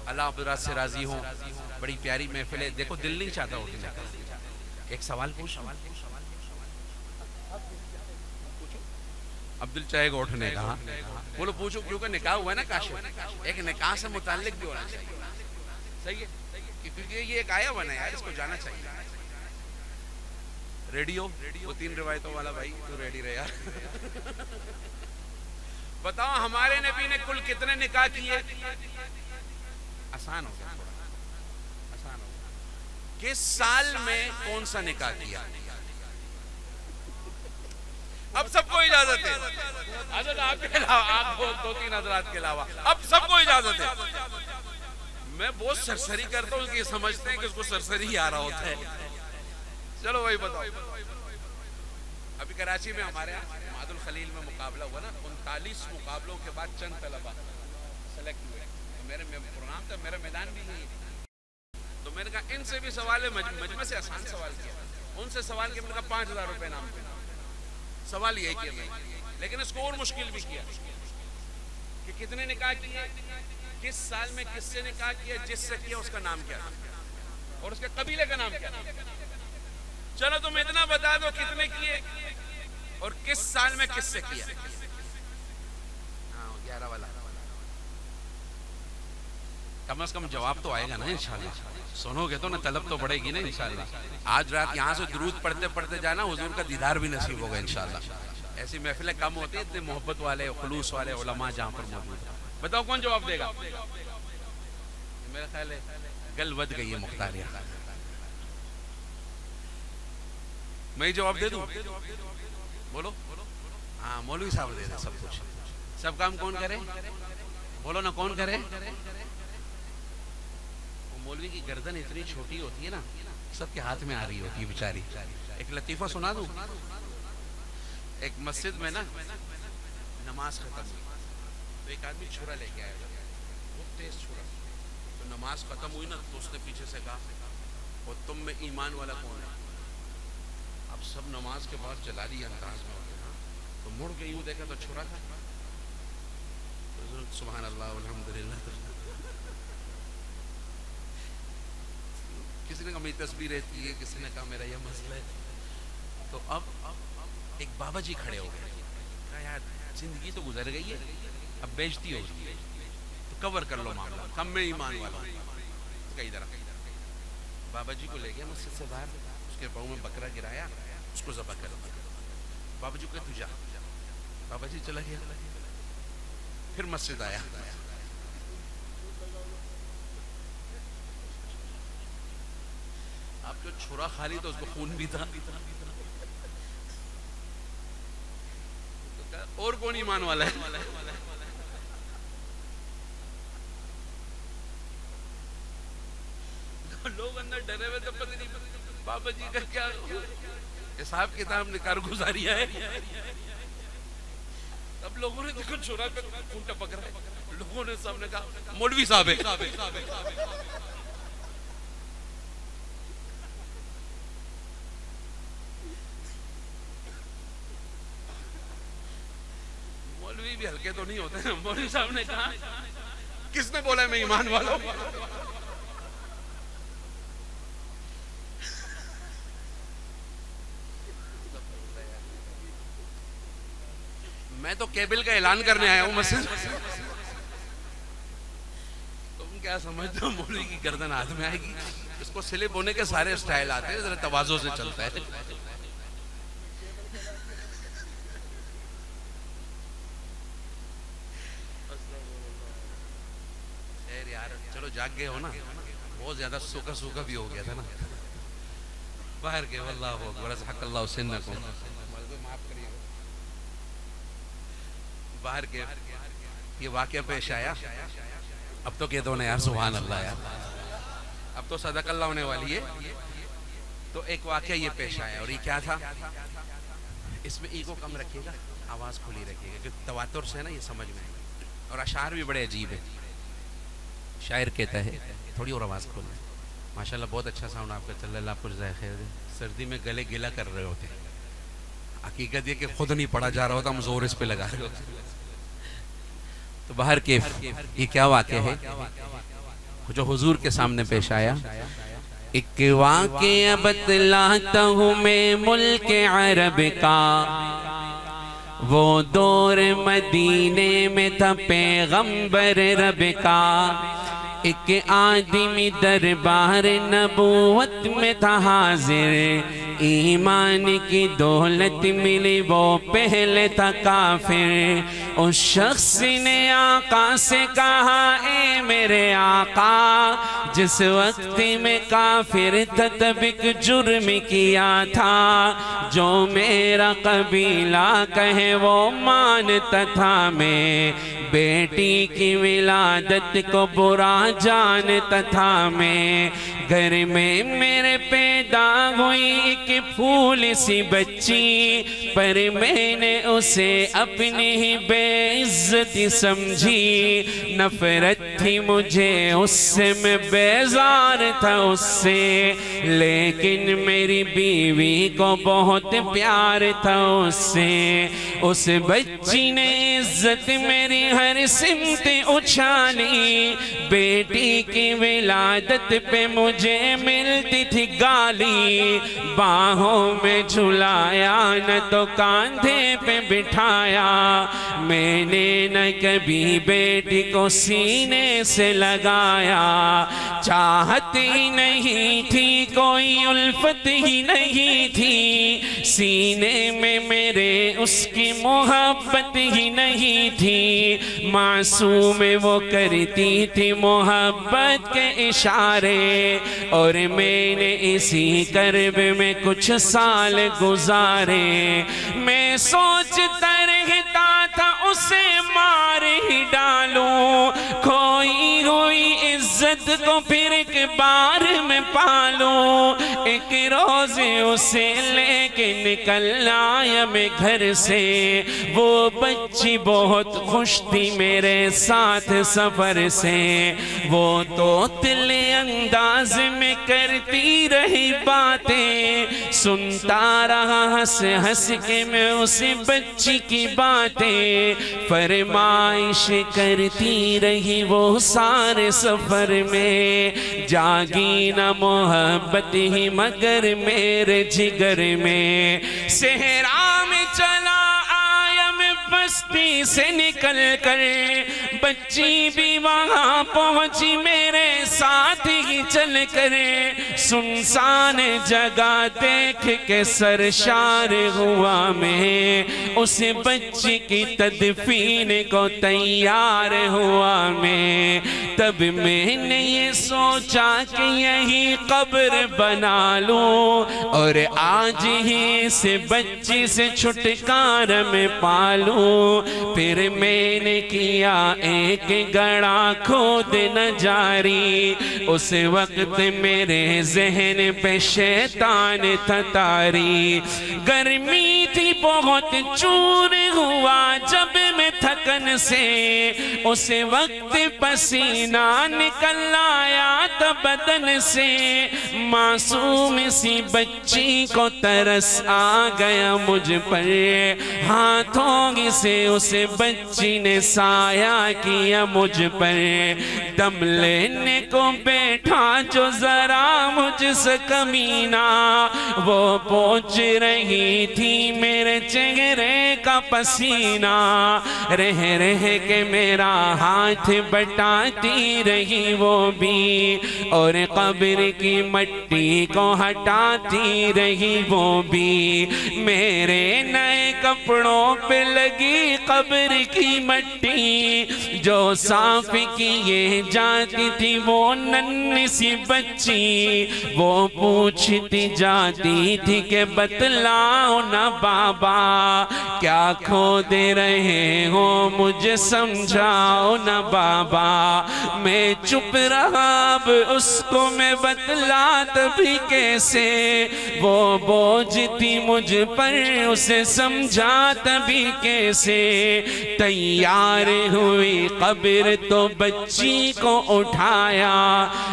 اللہ حضرات سے راضی ہوں، بڑی پیاری محفل ہے۔ دیکھو دل نہیں چاہتا اٹھنے کا، ایک سوال پوچھو، عبدل چاہے گا اٹھنے کا، بولو پوچھو، کیونکہ نکاح ہوا ہے نا کاشف، ایک نکاح سے متعلق بھی ہونا چاہیے، صحیح ہے، کیونکہ یہ ایک آیا بنا ہے اس کو جانا چاہیے۔ ریڈیو وہ 3 روایتوں والا بھائی تو ریڈی رہے یار۔ بتاؤ ہمارے نبی نے کل کتنے نکاح کیے؟ آسان ہو گیا، آسان ہو گیا۔ کس سال میں کون سا نکاح کیا؟ اب سب کو اجازت ہے، حضرت آپ کے علاوہ، آپ 2-3 حضرات کے علاوہ اب سب کو اجازت ہے۔ میں بہت سرسری کرتا ہوں کہ سمجھتے ہیں کہ اس کو سرسری ہی آ رہا ہوتا ہے۔ چلو وہی بتاؤ، ابھی کراچی میں ہمارے معاد الخلیل میں مقابلہ ہوا نا، 39 مقابلوں کے بعد چند طلبہ سلیکٹ ہوئے، میرے پروگرام تھا، میرا میدان بھی نہیں، تو میں نے کہا ان سے بھی سوال ہے، مجمع سے آسان سوال کیا، ان سے سوال کیا، میں نے کہا 5000 روپے نام پہ سوال یہی کیا میں، لیکن اس کو اور مشکل بھی کیا کہ کتنے نکاح کیے، کس سال میں کس سے نکاح کیا، جس سے کیا اس کا نام کیا اور اس کے قبیلے کا نام کیا۔ چلو تم اتنا بتا دو کتنے کیے اور کس سال میں کس سے کیا۔ 11 والا کم از کم جواب تو آئے گا نا انشاءاللہ، سنو گے تو نا، طلب تو بڑھے گی نا انشاءاللہ۔ آج رات یہاں سے درود پڑھتے پڑھتے جانا، حضور کا دیدار بھی نصیب ہوگا انشاءاللہ۔ ایسی محفلیں کم ہوتی ہیں، اتنے محبت والے خلوص والے علماء جہاں پر موجود ہیں۔ بتاؤ کون جواب دے گا؟ میرا خیال ہے گل ود گئی ہے مختاریہ، میں جواب دے دوں؟ بولو ہاں مولوی صاحب دے دے سب کچھ. سب کام کون کرے؟ بولو نا کون کرے؟ وہ مولوی کی گردن اتنی چھوٹی ہوتی ہے نا، سب کے ہاتھ میں آ رہی ہوتی ہے بیچاری. ایک لطیفہ سنا دوں. ایک مسجد میں نا نماز ختم ہوئی تو ایک آدمی چھرا لے کے آیا، بہت تیز چھرا. تو نماز ختم ہوئی نا تو اس نے پیچھے سے کہا اور تم میں ایمان والا کون ہے؟ اب سب نماز کے بعد چلا دیا انداز میں ہوتے نا، تو مڑ کے یوں دیکھا تو چھرا تھا. سبحان اللہ الحمدللہ. کسی نے کہا میری تصویر رہتی ہے، کسی نے کہا میرا یہ مسئلہ ہے. تو اب ایک بابا جی کھڑے ہو گئے، کہا یار زندگی تو گزر گئی ہے، اب بیچتی ہوگی تو کور کر لو معاملہ، کم میں ایمان والا کئی طرح. بابا جی کو لے گیا مسجد سے باہر، اس کے پاؤں میں بکرا گرایا، اس کو ذبح کر دیا. بابا جی کو تجا، بابا جی چلا گیا. پھر مسجد آیا، اب جو چھرا خالی تو اس کو خون بھی تھا. اور کون ایمان والا ہے؟ لوگ اندر ڈرے ہوئے تو پتہ نہیں بابا جی کا کیا حساب کتاب نے کارگزاری ہے. اب لوگوں نے دیکھو چھرا پہ خون ٹپک رہا ہے، لوگوں نے سب نے کہا مولوی صاحب ہے. مولوی بھی ہلکے تو نہیں ہوتے ہیں. مولوی صاحب نے کہا کس نے بولا ہے میں ایمان والا ہوں؟ میں تو کیبل کا اعلان کرنے آیا ہوں مسجد. تم کیا سمجھتے ہو مولوی کی گردن ہاتھ میں آئے گی؟ اس کو سلپ ہونے کے سارے اسٹائل آتے ہیں، ذرا تواضع سے چلتا ہے. چلو جاگ گئے ہو نا، بہت زیادہ سوکھا سوکھا بھی ہو گیا تھا نا باہر کے. واللہ اکبر، حق اللہ سنکم. باہر کے یہ واقعہ پیش آیا. اب تو کہہ دو نا یار سبحان اللہ یار، اب تو صدق اللہ ہونے والی ہے. تو ایک واقعہ یہ پیش آیا، اور یہ کیا تھا؟ اس میں ایگو کم رکھیے گا، آواز کھلی رکھیے گا، کیونکہ تواتر سے نا یہ سمجھ میں آئے. اور اشعار بھی بڑے عجیب ہیں. شاعر کہتا ہے، تھوڑی اور آواز کھول. ماشاءاللہ بہت اچھا ساؤنڈ آپ کا چل رہا ہے، اللہ آپ کو جزائے خیر دے. سردی میں گلے گلا کر رہے ہوتے، حقیقت یہ کہ خود نہیں پڑا جا رہا ہوتا، ہم زور اس پہ لگا رہے ہوتے. تو باہر کے یہ کیا واقعہ ہے جو حضور کے سامنے پیش آیا؟ ایک واقعہ بتلاتا ہوں میں ملک عرب کا، وہ دور مدینے میں تھا پیغمبر رب کا. ایک آدمی دربار نبوت میں تھا حاضر، ایمان کی دولت ملی وہ پہلے تھا کافر. اس شخص نے آقا سے کہا اے میرے آقا، جس وقت میں کافر تھا تب ایک جرم کیا تھا، جو میرا قبیلہ کہے وہ مانتا تھا. میں بیٹی کی ولادت کو برا جانتا تھا. میں گھر میں میرے پیدا ہوئی ایک پھول سی بچی، پر میں نے اسے اپنی ہی بے عزتی سمجھی. نفرت تھی مجھے اس سے، میں بیزار تھا اس سے، لیکن میری بیوی کو بہت پیار تھا اس سے. اس بچی نے عزت میری ہر سمت اچھالی، بیٹی کی ولادت پہ مجھے ملتی تھی گالی. باہوں میں جھلایا نہ تو کاندھے پہ بٹھایا، میں نے نہ کبھی بیٹی کو سینے سے لگایا. چاہت ہی نہیں تھی، کوئی الفت ہی نہیں تھی، سینے میں میرے اس کی محبت ہی نہیں رہی تھی، معصوم وہ کرتی تھی محبت کے اشارے، اور میں نے اسی کرب میں کچھ سال گزارے۔ میں سوچتا رہتا تھا اسے مار ہی ڈالوں، کھوئی ہوئی عزت کو پھر ایک بار میں پالوں۔ ایک روز اسے لے کے نکل آیا میں گھر سے، وہ بچی بہت خوش تھی میرے ساتھ سفر سے، وہ توتلے انداز میں کرتی رہی باتیں، سنتا رہا ہنس ہنس کے میں اس بچی کی باتیں، فرمائش کرتی رہی وہ سارے سفر میں، جاگی نہ محبت ہی مگر میرے جگر میں۔ صحرا میں چلا آیا میں بستی سے نکل کر، بچی بھی وہاں پہنچی میرے ساتھ ہی چل کر، سنسان جگہ دیکھ کے سرشار ہوا میں، اس بچی کی تدفین کو تیار ہوا میں۔ تب میں نے یہ سوچا کہ یہی قبر بنا لوں، اور آج ہی اس بچی سے چھٹکارا میں پالوں۔ پھر میں نے کیا ایک گڑھا کھود نہ جاری، اس وقت میرے ذہن پہ شیطان تھا طاری، گرمی تھی بہت چور ہوا جب میں تھکن سے، اس وقت پسینہ نکل آیا تھا بدن سے، معصوم سی بچی کو ترس آ گیا مجھ پر، ہاتھوں سے اس بچی نے سایہ کیا مجھ پر، دم لینے کو بیٹھا جو ذرا مجھ سے کمینہ، وہ پوچھ رہی تھی میرے چہرے کا پسینہ، رہ رہ کے میرا ہاتھ بٹاتی رہی وہ بھی، اور قبر کی مٹی کو ہٹاتی رہی وہ بھی، میرے نئے کپڑوں پہ لگی قبر کی مٹی، جو صاف کیے جاتی تھی وہ ننھی سی بچی، وہ پوچھتی جاتی تھی کہ بتلاؤ نا بابا کیا کھود رہے ہو، مجھے سمجھاؤ نا بابا، میں چپ رہا اب اس کو میں بتلاتا بھی کیسے، وہ بوجھ تھی مجھ پر اسے سمجھاتا بھی کیسے، تیار ہوئی قبر تو بچی کو اٹھایا،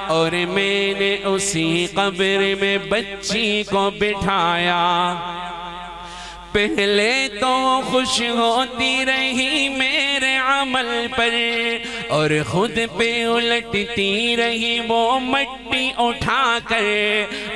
اور میں نے اسی قبر میں بچی کو بٹھایا۔ پہلے تو خوش ہوتی رہی میرے عمل پر، اور خود پہ الٹتی رہی وہ مٹی اٹھا کر،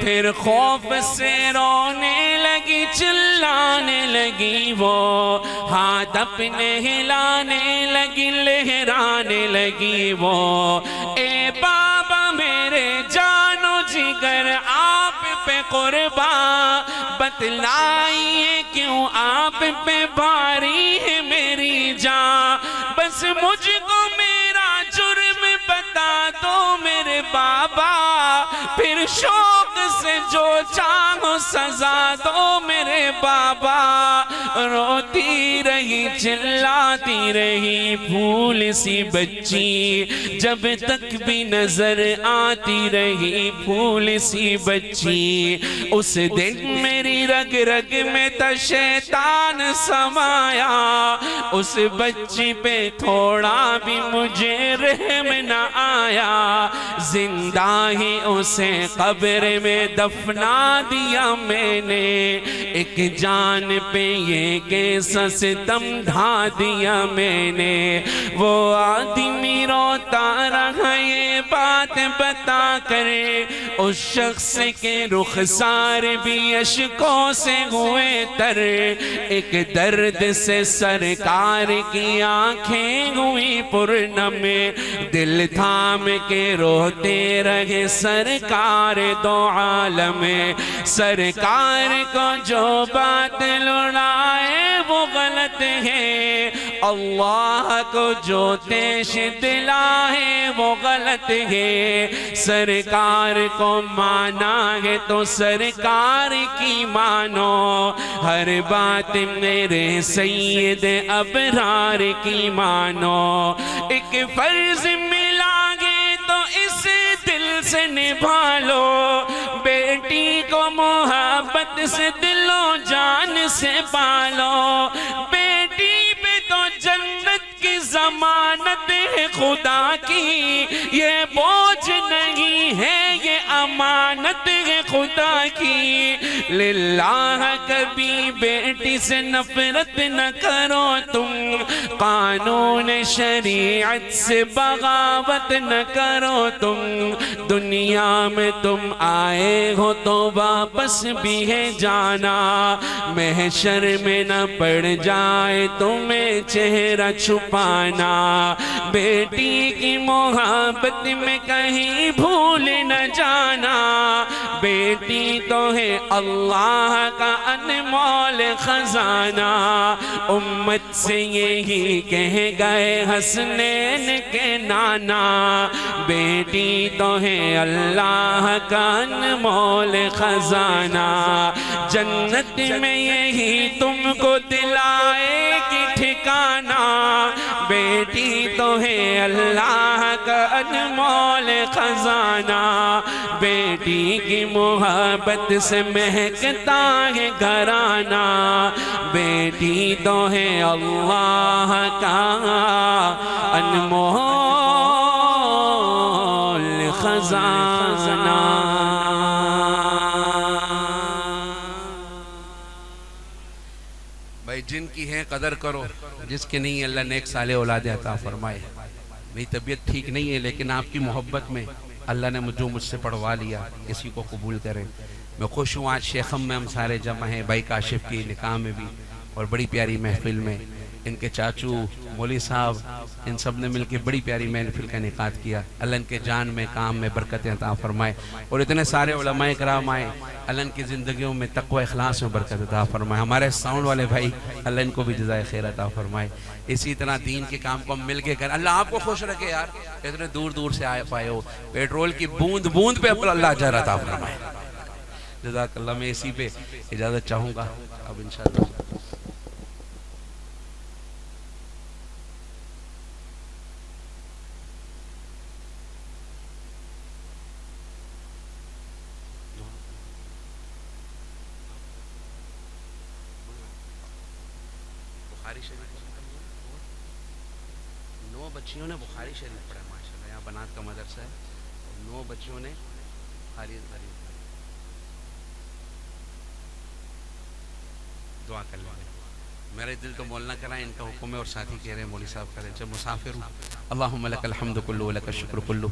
پھر خوف سے رونے لگی چلانے لگی وہ، ہاتھ اپنے ہلانے لگی لہرانے لگی وہ، اے بابا میرے جانو جگر آپ پہ قربان، بتلائیے کیوں آپ پہ بھاری ہے میری جان، بس مجھ کو میرا جرم بتا دو میرے بابا، پھر شوق سے جو چاہو سزا دو میرے بابا، روتی رہی چلاتی رہی پھول سی بچی، جب تک بھی نظر آتی رہی پھول سی بچی، اس دن میری رگ رگ میں تا شیطان سمایا، اس بچی پہ تھوڑا بھی مجھے رحم نہ آیا، زندہ ہی اسے قبر میں دفنا دیا میں نے، ایک جان پہ یہ کیسا ستم ڈھا دیا میں نے، وہ آدمی روتا رہا یہ بات بتا کرے، اس شخص کے رخسار بھی اشکوں سے ہوئے تر، ایک درد سے سرکار کی آنکھیں ہوئی پرنم، دل تھام کے روتے رہے سرکار دو عالم، سرکار کو جو بات لڑائے وہ غلط غلط ہے، اللہ کو جو تیش دلا ہے وہ غلط ہے، سرکار کو مانا ہے تو سرکار کی مانو، ہر بات میرے سید ابرار کی مانو، ایک فرض ملا گے تو اس دل سے نبھا لو، بیٹی کو محبت سے دل و جان سے پالو، بیٹی پہ تو جنت کی ضمانت ہے خدا کی، یہ بوجھ نہیں ہے یہ امانت ہے خدا کی، للہ کبھی بیٹی سے نفرت نہ کرو تم، قانون شریعت سے بغاوت نہ کرو تم، دنیا میں تم آئے ہو تو واپس بھی ہے جانا، محشر میں نہ پڑ جائے تمہیں چہرہ چھپانا، بیٹی کی محبت میں کہیں بھول نہ جانا، بیٹی تو ہے اللہ کا انمول خزانہ، امت سے یہی کہہ گئے حسنین کے نانا، بیٹی تو ہے اللہ کا انمول خزانہ، جنت میں یہی تم کو دلائے گی ٹھکانہ، بیٹی تو ہے اللہ کا انمول خزانہ، بیٹی کی محبت سے مہکتا ہے گھرانہ، بیٹی تو ہے اللہ کا انمول خزانہ۔ بھائی جن کی ہے قدر کرو، جس کے نہیں اللہ نیک صالح اولاد عطا فرمائے۔ میری طبیعت ٹھیک نہیں ہے لیکن آپ کی محبت میں اللہ نے جو مجھ سے پڑھوا لیا کسی کو قبول کرے۔ میں خوش ہوں آج شیخم میں ہم سارے جمع ہیں، بھائی کاشف کی نکاح میں بھی اور بڑی پیاری محفل میں، ان کے چاچو مولی صاحب ان سب نے مل کے بڑی پیاری محفل کا انعقاد کیا۔ اللہ ان کے جان میں کام میں برکتیں عطا فرمائے، اور اتنے سارے علماء کرام آئے، اللہ ان کی زندگیوں میں تقوی اخلاص میں برکت عطا فرمائے۔ ہمارے ساؤنڈ والے بھائی اللہ ان کو بھی جزائے خیر عطا فرمائے۔ اسی طرح دین کے کام کو ہم مل کے کر، اللہ آپ کو خوش رکھے یار، اتنے دور دور سے آئے پائے ہو، پیٹرول کی بوند بوند پہ اللہ اجر عطا فرمائے۔ جزاک اللہ۔ میں اسی پہ اجازت چاہوں گا اب انشاءاللہ۔ بخاری شریف 9 بچیوں نے بخاری شریف پڑھا ماشاءاللہ، یہاں بنات کا مدرسہ ہے، 9 بچیوں نے بخاری شریف دعا کر لیں۔ میرے دل تو مول نہ کرائیں، ان کا حکم ہے اور ساتھی کہہ رہے ہیں مولی صاحب کریں، جب مسافر ہوں۔ اللہم لک الحمد کلو ولک الشکر کلو